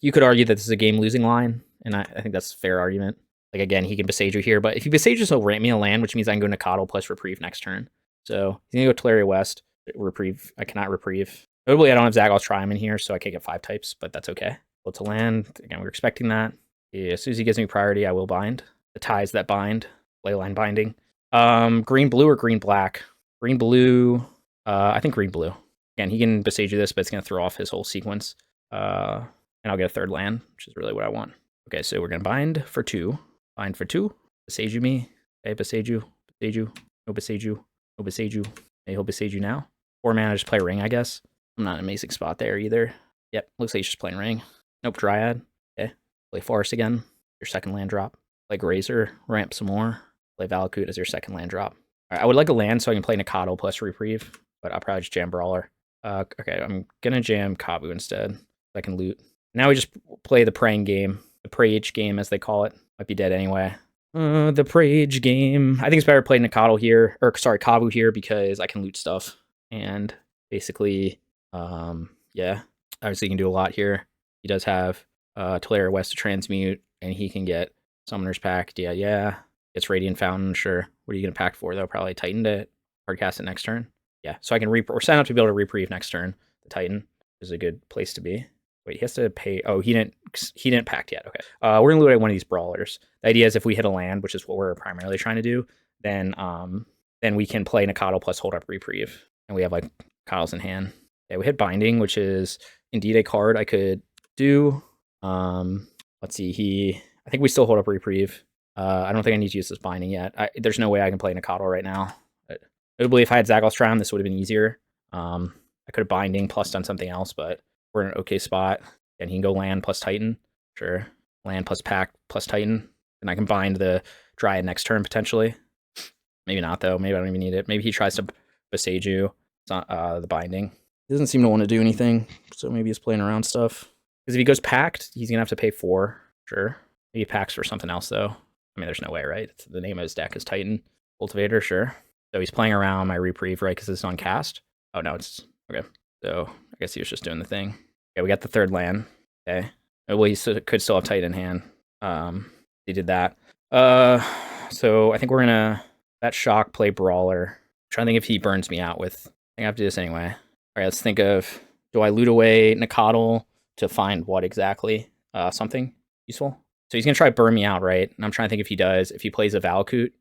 You could argue that this is a game-losing line, and I think that's a fair argument. Like, again, he can Boseiju here, but if he Boseiju, he'll ramp me a land, which means I can go Nacatl plus Reprieve next turn. So he's going to go Teleria West. Reprieve. I cannot Reprieve. Notably, I don't have Zaggl's Triome in here, so I can't get 5 types, but that's okay. Go to land. Again, we're expecting that. Yeah, as soon as he gives me priority, I will bind. The ties that bind. Leyline Binding. Green-blue or green-black? Green-blue. I think green-blue. Again, he can Boseiju this, but it's going to throw off his whole sequence. And I'll get a 3rd land, which is really what I want. Okay, so we're going to bind for 2. Bind for 2. Boseiju me. Okay, Boseiju. Boseiju. No Boseiju. No Boseiju. Okay, he'll Boseiju now. 4 mana, just play Ring, I guess. I'm not in an amazing spot there either. Yep, looks like he's just playing Ring. Nope, Dryad. Okay, play Forest again. Your 2nd land drop. Play Grazer. Ramp some more. Play Valakut as your 2nd land drop. All right, I would like a land so I can play Nacatl plus Reprieve, but I'll probably just jam Brawler. Okay, I'm going to jam Kavu instead so I can loot. Now we just play the praying game. The Prage game, as they call it. Might be dead anyway. The Prage game. I think it's better to play Nacatl here, Kavu here, because I can loot stuff. And basically, yeah, obviously he can do a lot here. He does have Teleria West to transmute, and he can get Summoner's Pact. Yeah. Gets Radiant Fountain, sure. What are you going to pack for, though? Probably Titan to hardcast it next turn. Yeah, so I can or sign up to be able to Reprieve next turn. The Titan is a good place to be. Wait, he has to pay. Oh, he didn't pact yet. Okay. We're gonna loot at one of these brawlers. The idea is if we hit a land, which is what we're primarily trying to do, then we can play Nacatl plus hold up Reprieve, and we have like Nacatls in hand. Yeah, we hit Binding, which is indeed a card I could do. Let's see. I think we still hold up Reprieve. I don't think I need to use this Binding yet. There's no way I can play Nacatl right now. Notably, if I had Zagglstrom, this would have been easier. I could have Binding plus done something else, but we're in an okay spot. And he can go land plus Titan. Sure. Land plus Pact plus Titan. And I can bind the Dryad next turn, potentially. Maybe not, though. Maybe I don't even need it. Maybe he tries to Boseiju. It's not the Binding. He doesn't seem to want to do anything, so maybe he's playing around stuff. Because if he goes Pact, he's going to have to pay 4. Sure. Maybe Pacts for something else, though. I mean, there's no way, right? The name of his deck is Titan. Cultivator, sure. So he's playing around my Reprieve, right? Because it's on cast. Oh, no, it's... Okay. So I guess he was just doing the thing. Okay, we got the third land. Okay. Well, he could still have Titan in hand. He did that. So I think we're gonna that shock play Brawler. I'm trying to think if he burns me out with. I think I have to do this anyway. All right, let's think of, do I loot away Nacatl to find what exactly? Something useful. So he's gonna try to burn me out, right? And I'm trying to think if he does. If he plays a Valakut,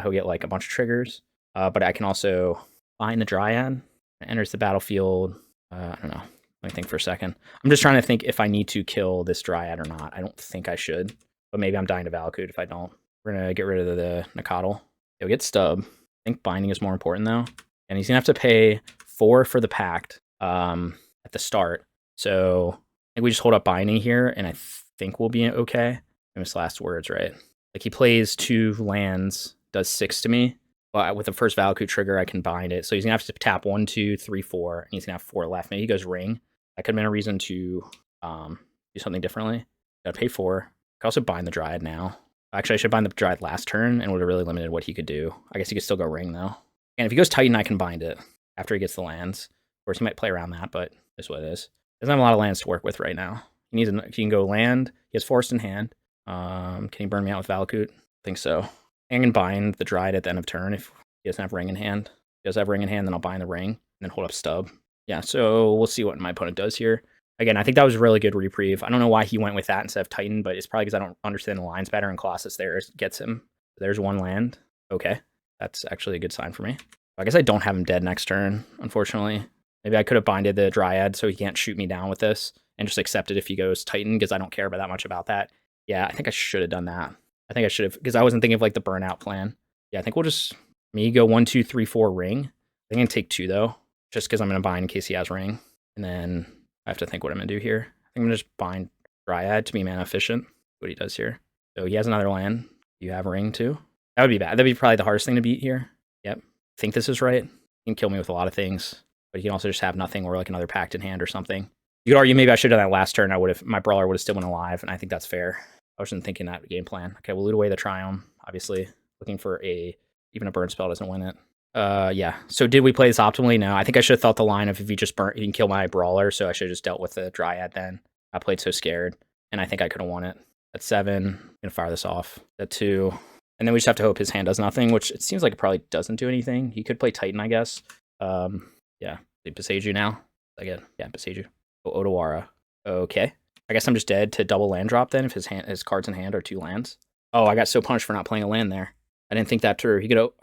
he'll get like a bunch of triggers. But I can also find the Dryad. It enters the battlefield. I don't know. Let me think for a second. I'm just trying to think if I need to kill this Dryad or not. I don't think I should, but maybe I'm dying to Valakut if I don't. We're going to get rid of the Nacatl. He'll get Stub. I think Binding is more important, though. And he's going to have to pay 4 for the Pact at the start. So I think we just hold up Binding here, and I think we'll be okay. Famous last words, right? Like, he plays 2 lands, does 6 to me. But with the first Valakut trigger, I can bind it. So he's going to have to tap 1, 2, 3, 4, and he's going to have 4 left. Maybe he goes Ring. That could have been a reason to do something differently. Gotta pay 4. I could also bind the Dryad now. Actually, I should bind the Dryad last turn, and would have really limited what he could do. I guess he could still go Ring, though. And if he goes Titan, I can bind it after he gets the lands. Of course, he might play around that, but that's what it is. He doesn't have a lot of lands to work with right now. He can go land. He has Forest in hand. Can he burn me out with Valakut? I think so. I can bind the Dryad at the end of turn if he doesn't have Ring in hand. If he does have Ring in hand, then I'll bind the Ring, and then hold up Stub. Yeah, so we'll see what my opponent does here. Again, I think that was a really good Reprieve. I don't know why he went with that instead of Titan, but it's probably because I don't understand the lines better, and Colossus there gets him. There's 1 land. Okay, that's actually a good sign for me. I guess I don't have him dead next turn, unfortunately. Maybe I could have binded the Dryad so he can't shoot me down with this, and just accept it if he goes Titan, because I don't care about that much about that. Yeah, I think I should have done that. I think I should have, because I wasn't thinking of like the burnout plan. Yeah, I think we'll just me go 1, 2, 3, 4 Ring. I think I'm gonna take 2 though, just because I'm gonna bind in case he has Ring, and then I have to think what I'm gonna do here. I think I'm gonna just bind Dryad to be mana efficient. What he does here. So he has another land. You have Ring too. That would be bad. That'd be probably the hardest thing to beat here. Yep. I think this is right. He can kill me with a lot of things, but he can also just have nothing or like another Pact in hand or something. You could argue maybe I should have done that last turn. My Brawler would have still been alive, and I think that's fair. I wasn't thinking that game plan. Okay, we'll loot away the Triome, obviously. Looking for even a burn spell doesn't win it. Yeah. So did we play this optimally? No. I think I should have thought the line of if he just burnt, he can kill my Brawler, so I should have just dealt with the Dryad then. I played so scared, and I think I could have won it. At 7, I'm going to fire this off. At 2, and then we just have to hope his hand does nothing, which it seems like it probably doesn't do anything. He could play Titan, I guess. Yeah. They Boseiju now. Again, yeah, Boseiju. Oh, Otawara. Okay. I guess I'm just dead to double land drop then if his cards in hand are 2 lands. Oh, I got so punished for not playing a land there. I didn't think that through. He could... Oh,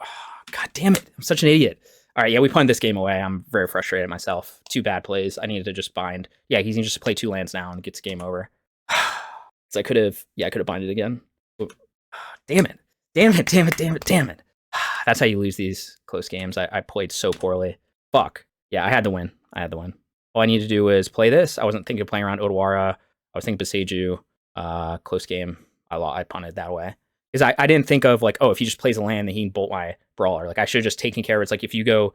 God damn it. I'm such an idiot. All right, yeah, we punted this game away. I'm very frustrated at myself. 2 bad plays. I needed to just bind. Yeah, he's going to just play 2 lands now and gets game over. So I could have binded again. Damn it. Damn it. That's how you lose these close games. I played so poorly. Fuck. Yeah, I had to win. All I need to do is play this. I wasn't thinking of playing around Otawara. I was thinking Boseiju. Close game. I punted that way. Because I didn't think of, like, oh, if he just plays a land, then he can bolt my Brawler. Like, I should have just taken care of it. It's like, if you go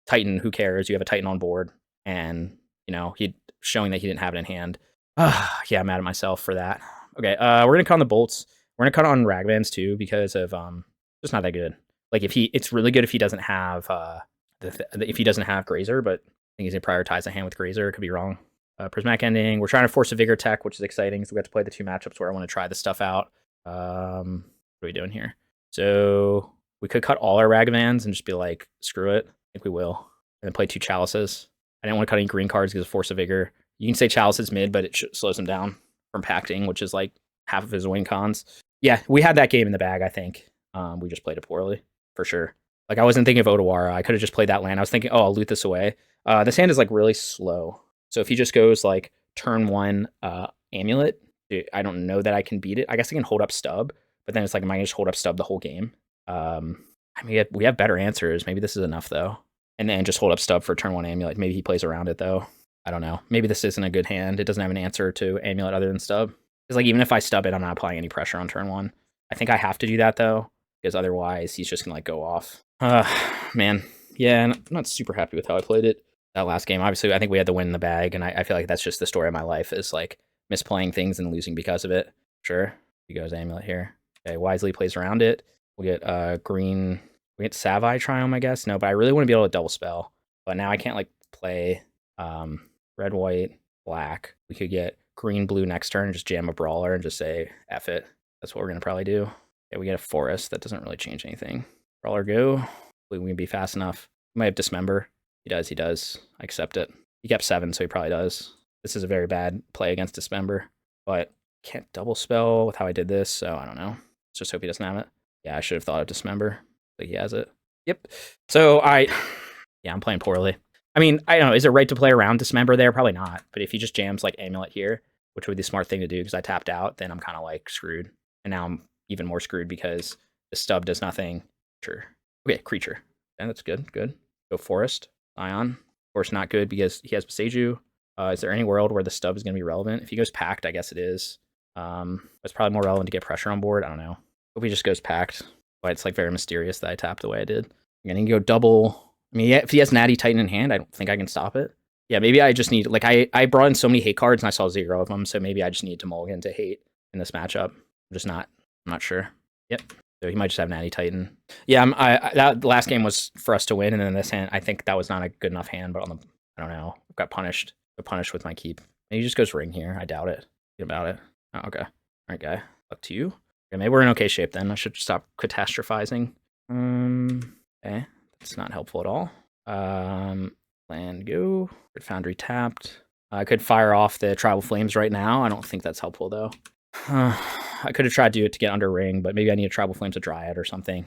Titan, who cares? You have a Titan on board. And, you know, he showing that he didn't have it in hand. Yeah, I'm mad at myself for that. Okay, we're going to cut on the bolts. We're going to cut on Ragavans, too, because of, just not that good. Like, it's really good if he doesn't have, if he doesn't have Grazer, but I think he's going to prioritize a hand with Grazer. Could be wrong. Prismatic Ending. We're trying to Force of Vigor tech, which is exciting. So we have to play the 2 matchups where I want to try this stuff out. What are we doing here? So we could cut all our Ragavans and just be like, screw it. I think we will. And then play 2 Chalices. I didn't want to cut any green cards because of Force of Vigor. You can say Chalice is mid, but it slows him down from pacting, which is like half of his win cons. Yeah, we had that game in the bag, I think. We just played it poorly, for sure. Like, I wasn't thinking of Otawara. I could have just played that land. I was thinking, oh, I'll loot this away. This hand is, like, really slow. So if he just goes, like, turn 1 Amulet, I don't know that I can beat it. I guess I can hold up Stub, but then it's like, am I going to just hold up Stub the whole game? I mean, we have better answers. Maybe this is enough, though. And then just hold up Stub for turn 1 Amulet. Maybe he plays around it, though. I don't know. Maybe this isn't a good hand. It doesn't have an answer to Amulet other than Stub. Because, like, even if I Stub it, I'm not applying any pressure on turn 1. I think I have to do that, though, because otherwise he's just going to, like, go off. Man. Yeah, I'm not super happy with how I played it that last game. Obviously, I think we had the win in the bag, and I feel like that's just the story of my life, is, like, misplaying things and losing because of it. Sure. He goes Amulet here. Okay, Wisely plays around it. We'll get green. We get Savai Triome, I guess. No, but I really want to be able to double spell. But now I can't, like, play red, white, black. We could get green, blue next turn and just jam a Brawler and just say, F it. That's what we're going to probably do. Okay, we get a Forest. That doesn't really change anything. Brawler go. Hopefully we can be fast enough. He might have Dismember. He does. I accept it. He kept 7, so he probably does. This is a very bad play against Dismember, but can't double spell with how I did this, so I don't know. Let's just hope he doesn't have it. Yeah, I should have thought of Dismember, but he has it. Yep. So I'm playing poorly. I mean, I don't know. Is it right to play around Dismember there? Probably not. But if he just jams like Amulet here, which would be the smart thing to do because I tapped out, then I'm kind of like screwed. And now I'm even more screwed because the Stub does nothing. Sure. Okay, creature. And that's good. Good. Go Forest. Scion. Of course, not good because he has Boseiju. Is there any world where the Stub is going to be relevant? If he goes Pact, I guess it is. It's probably more relevant to get pressure on board. I don't know. Hope he just goes Pact. But it's like very mysterious that I tapped the way I did. I'm going to go double. I mean, yeah, if he has Natty Titan in hand, I don't think I can stop it. Yeah, maybe I just need, like, I brought in so many hate cards and I saw 0 of them, so maybe I just need to mulligan to hate in this matchup. I'm not sure. Yep. So he might just have Natty Titan. Yeah, that last game was for us to win, and then this hand, I think that was not a good enough hand, but I don't know. I got punished. With my keep. Maybe he just goes Ring here. I doubt it. Get about it. Oh, okay. All right, guy. Up to you. Okay, maybe we're in okay shape then. I should stop catastrophizing. Okay. That's not helpful at all. Land go. Sacred Foundry tapped. I could fire off the Tribal Flames right now. I don't think that's helpful, though. I could have tried to do it to get under Ring, but maybe I need a Tribal Flames, a Dryad or something.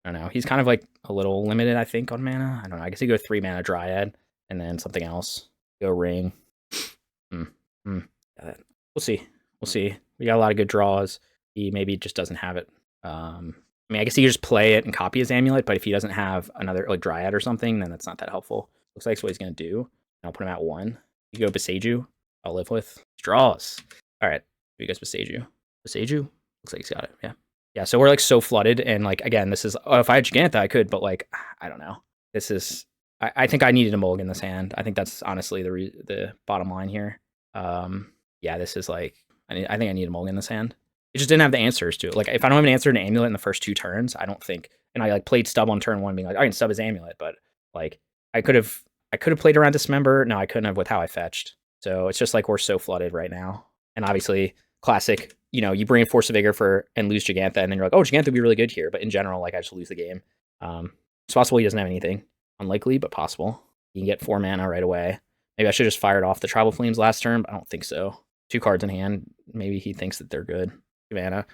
I don't know. He's kind of like a little limited, I think, on mana. I don't know. I guess he go 3 mana Dryad and then something else. Go Ring. We'll see. We got a lot of good draws. He maybe just doesn't have it. I mean, I guess he could just play it and copy his Amulet, but if he doesn't have another like Dryad or something, then that's not that helpful. Looks like that's what he's gonna do. I'll put him at 1. You go Boseiju. I'll live with draws. All right. Here goes Boseiju. Looks like he's got it. Yeah. So we're like so flooded, and like again, this is if I had Jegantha, I could, but like I don't know. This is. I think I needed a mulligan this hand. I think that's honestly the bottom line here. Yeah, this is like I think I need a mulligan this hand. It just didn't have the answers to it. Like if I don't have an answer to an Amulet in the first 2 turns, I don't think. And I like played Stub on turn 1, being like, I can Stub his Amulet, but like I could have played around Dismember. No, I couldn't have with how I fetched. So it's just like we're so flooded right now. And obviously, classic. You bring in Force of Vigor and lose Jegantha, and then you're like, oh, Jegantha would be really good here. But in general, like I just lose the game. It's possible he doesn't have anything. Unlikely, but possible. You can get 4 mana right away. Maybe I should have just fired off the Tribal Flames last turn, but I don't think so. 2 cards in hand. Maybe he thinks that they're good. Mana.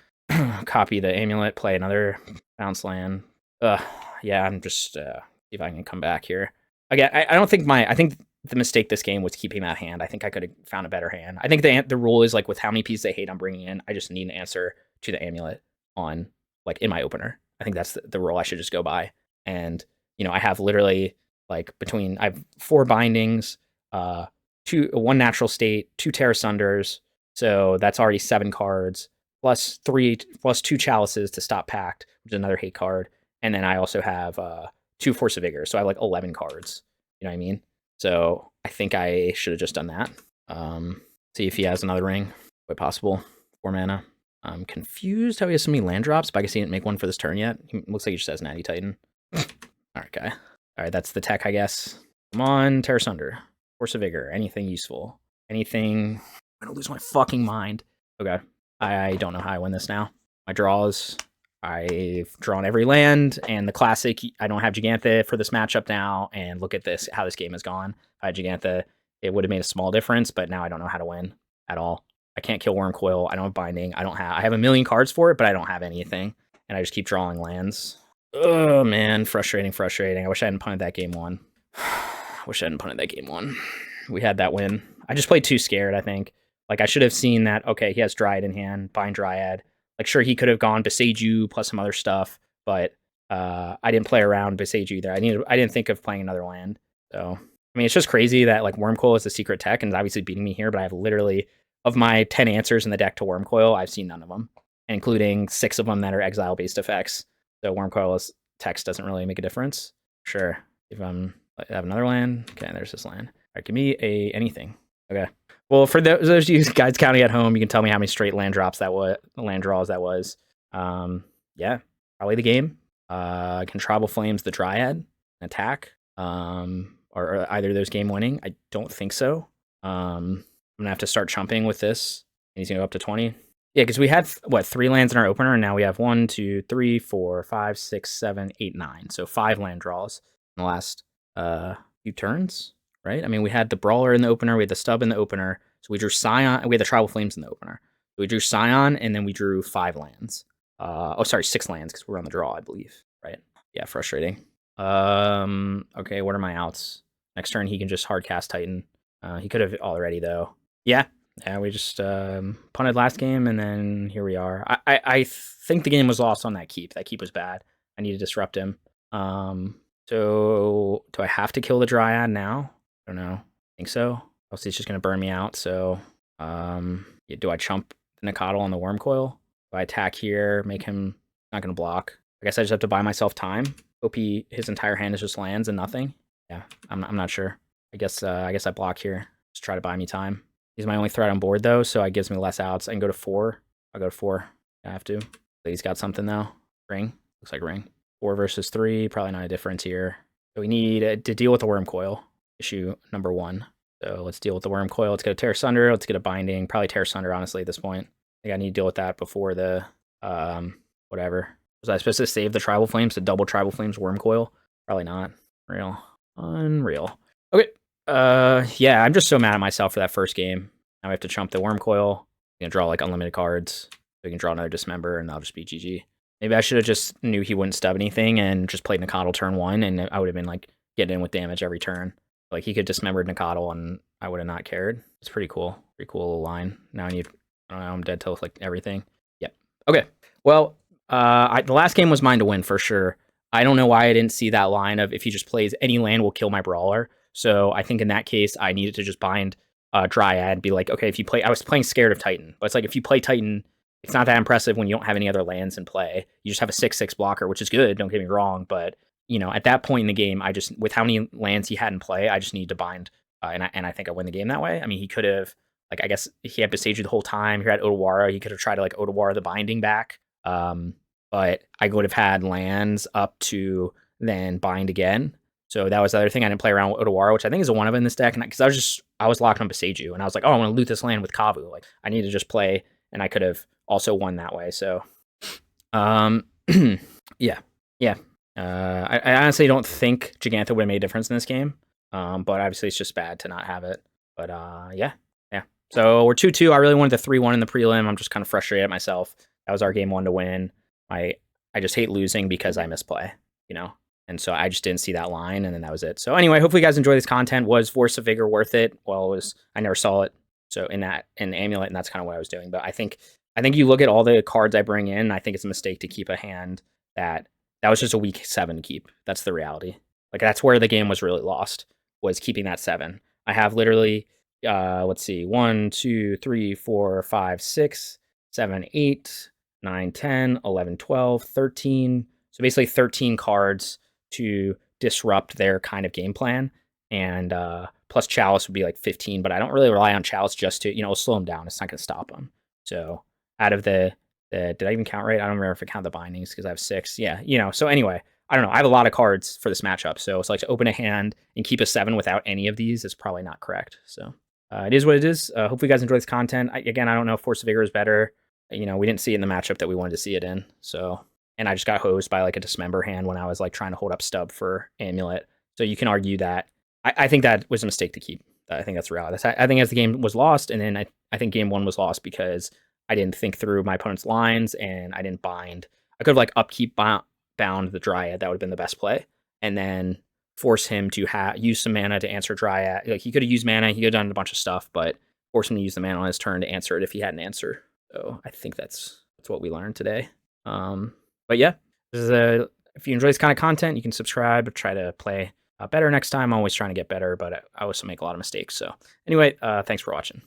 Copy the Amulet, play another bounce land. Yeah, I'm just see if I can come back here. Again, I don't think I think the mistake this game was keeping that hand. I think I could have found a better hand. I think the rule is like with how many pieces I hate I'm bringing in, I just need an answer to the Amulet on like in my opener. I think that's the rule I should just go by. And I have literally like I have 4 bindings, 1 natural state, 2 Tear Asunders, so that's already 7 cards, plus 2 Chalices to stop Pact, which is another hate card, and then I also have 2 Force of Vigor, so I have like 11 cards. You know what I mean? So I think I should have just done that. See if he has another ring. Quite possible. 4 mana. I'm confused how he has so many land drops, but I guess he didn't make one for this turn yet. He looks like he just has Natty Titan. Alright, guy. Alright, that's the tech, I guess. Come on, Tear Asunder. Force of Vigor. Anything useful. Anything. I'm gonna lose my fucking mind. Okay. I don't know how I win this now. My draws. I've drawn every land, and the classic, I don't have Jegantha for this matchup now, and look at this, how this game has gone. If I had Jegantha, it would have made a small difference, but now I don't know how to win at all. I can't kill Wurmcoil. I don't have Binding. I have a million cards for it, but I don't have anything. And I just keep drawing lands. Oh, man. Frustrating. I wish I hadn't punted that game one. We had that win. I just played too scared, I think. Like, I should have seen that, okay, he has Dryad in hand, Bind Dryad. Like, sure, he could have gone Beseiju plus some other stuff, but I didn't play around Beseiju either. I didn't think of playing another land. So, I mean, it's just crazy that, like, Wurmcoil is the secret tech, and is obviously beating me here, but I have literally, of my 10 answers in the deck to Wurmcoil, I've seen none of them, including 6 of them that are exile-based effects. So Wurmcoil's text doesn't really make a difference. Sure, if I have another land, okay, there's this land. All right, give me anything. Okay. Well, for those of you guys counting at home, you can tell me how many straight land draws that was. Yeah, probably the game. Can Tribal Flames the Dryad attack? Or either of those game winning? I don't think so. I'm gonna have to start chumping with this. And he's gonna go up to 20. Yeah, because we had 3 lands in our opener, and now we have 1, 2, 3, 4, 5, 6, 7, 8, 9. So 5 land draws in the last few turns. Right? I mean, we had the Brawler in the opener, we had the Stub in the opener, so we drew Scion, we had the Tribal Flames in the opener. So we drew Scion, and then we drew 5 lands. 6 lands, because we're on the draw, I believe. Right? Yeah, frustrating. Okay, what are my outs? Next turn, he can just hard cast Titan. He could have already, though. Yeah, we just punted last game, and then here we are. I think the game was lost on that keep. That keep was bad. I need to disrupt him. So do I have to kill the Dryad now? I don't know. I think so. Else he's just going to burn me out. So yeah, do I chump the Nacatl on the Wurmcoil? Do I attack here, make him not going to block? I guess I just have to buy myself time. Hope his entire hand is just lands and nothing. Yeah, I'm not sure. I guess I block here. Just try to buy me time. He's my only threat on board, though, so it gives me less outs. I can go to 4. I'll go to 4. I have to. But he's got something, though. Ring. Looks like ring. 4 versus 3. Probably not a difference here. So we need to deal with the Wurmcoil. Issue number 1. So let's deal with the Wurmcoil. Let's get a Tear Asunder. Let's get a Binding. Probably Tear Asunder, honestly, at this point. I think I need to deal with that before the whatever. Was I supposed to save the Tribal Flames to double Tribal Flames Wurmcoil? Probably not. Unreal. Okay. Yeah, I'm just so mad at myself for that first game. Now we have to chump the Wurmcoil. I'm gonna draw like unlimited cards. We can draw another Dismember, and that'll just be GG. Maybe I should have just knew he wouldn't stub anything and just played Nacatl turn 1, and I would have been like getting in with damage every turn. Like he could dismember Nacatl, and I would have not cared. It's pretty cool. Pretty cool little line. Now I don't know, I'm dead to like everything. Yep. Okay. Well, the last game was mine to win for sure. I don't know why I didn't see that line of if he just plays any land will kill my Brawler. So I think in that case, I needed to just bind Dryad, be like, okay, if you play, I was playing Scared of Titan, but it's like if you play Titan, it's not that impressive when you don't have any other lands in play. You just have a 6/6 blocker, which is good, don't get me wrong, but you know, at that point in the game, I just, with how many lands he had in play, I just need to bind, and I think I win the game that way. I mean, he could have, like, I guess he had Beseiju the whole time. He had Otawara. He could have tried to like Otawara the Binding back, but I would have had lands up to then bind again. So that was the other thing. I didn't play around with Otawara, which I think is a one of in this deck, and because I was locked on Beseiju, and I was like, oh, I want to loot this land with Kavu. Like, I need to just play, and I could have also won that way. So, yeah. I honestly don't think Jegantha would have made a difference in this game, but obviously it's just bad to not have it. But yeah. So we're 2-2. I really wanted the 3-1 in the prelim. I'm just kind of frustrated at myself. That was our game 1 to win. I just hate losing because I misplay, you know? And so I just didn't see that line, and then that was it. So anyway, hopefully you guys enjoy this content. Was Force of Vigor worth it? Well, I never saw it. So in Amulet, and that's kind of what I was doing. But I think you look at all the cards I bring in, I think it's a mistake to keep a hand that was just a weak 7 keep. That's the reality. Like, that's where the game was really lost, was keeping that 7. I have literally, let's see, 1, 2, 3, 4, 5, 6, 7, 8, 9, 10, 11, 12, 13. So basically 13 cards to disrupt their kind of game plan. And plus Chalice would be like 15, but I don't really rely on Chalice just to, it'll slow them down. It's not going to stop them. So out of the did I even count right? I don't remember if I count the bindings because I have 6. Yeah, so anyway, I don't know. I have a lot of cards for this matchup. So it's like to open a hand and keep a 7 without any of these is probably not correct. So it is what it is. Hopefully you guys enjoy this content. Again, I don't know if Force of Vigor is better. We didn't see it in the matchup that we wanted to see it in. So, and I just got hosed by like a Dismember hand when I was like trying to hold up Stub for Amulet. So you can argue that I think that was a mistake to keep. I think that's reality. I think as the game was lost, and then I think game one was lost because I didn't think through my opponent's lines and I didn't bind. I could have like upkeep bound the Dryad. That would have been the best play, and then force him to use some mana to answer Dryad. Like he could have used mana, he could have done a bunch of stuff, but force him to use the mana on his turn to answer it if he had an answer. So I think that's what we learned today. But yeah, this is if you enjoy this kind of content, you can subscribe, try to play better next time. I'm always trying to get better, but I also make a lot of mistakes. So anyway, thanks for watching.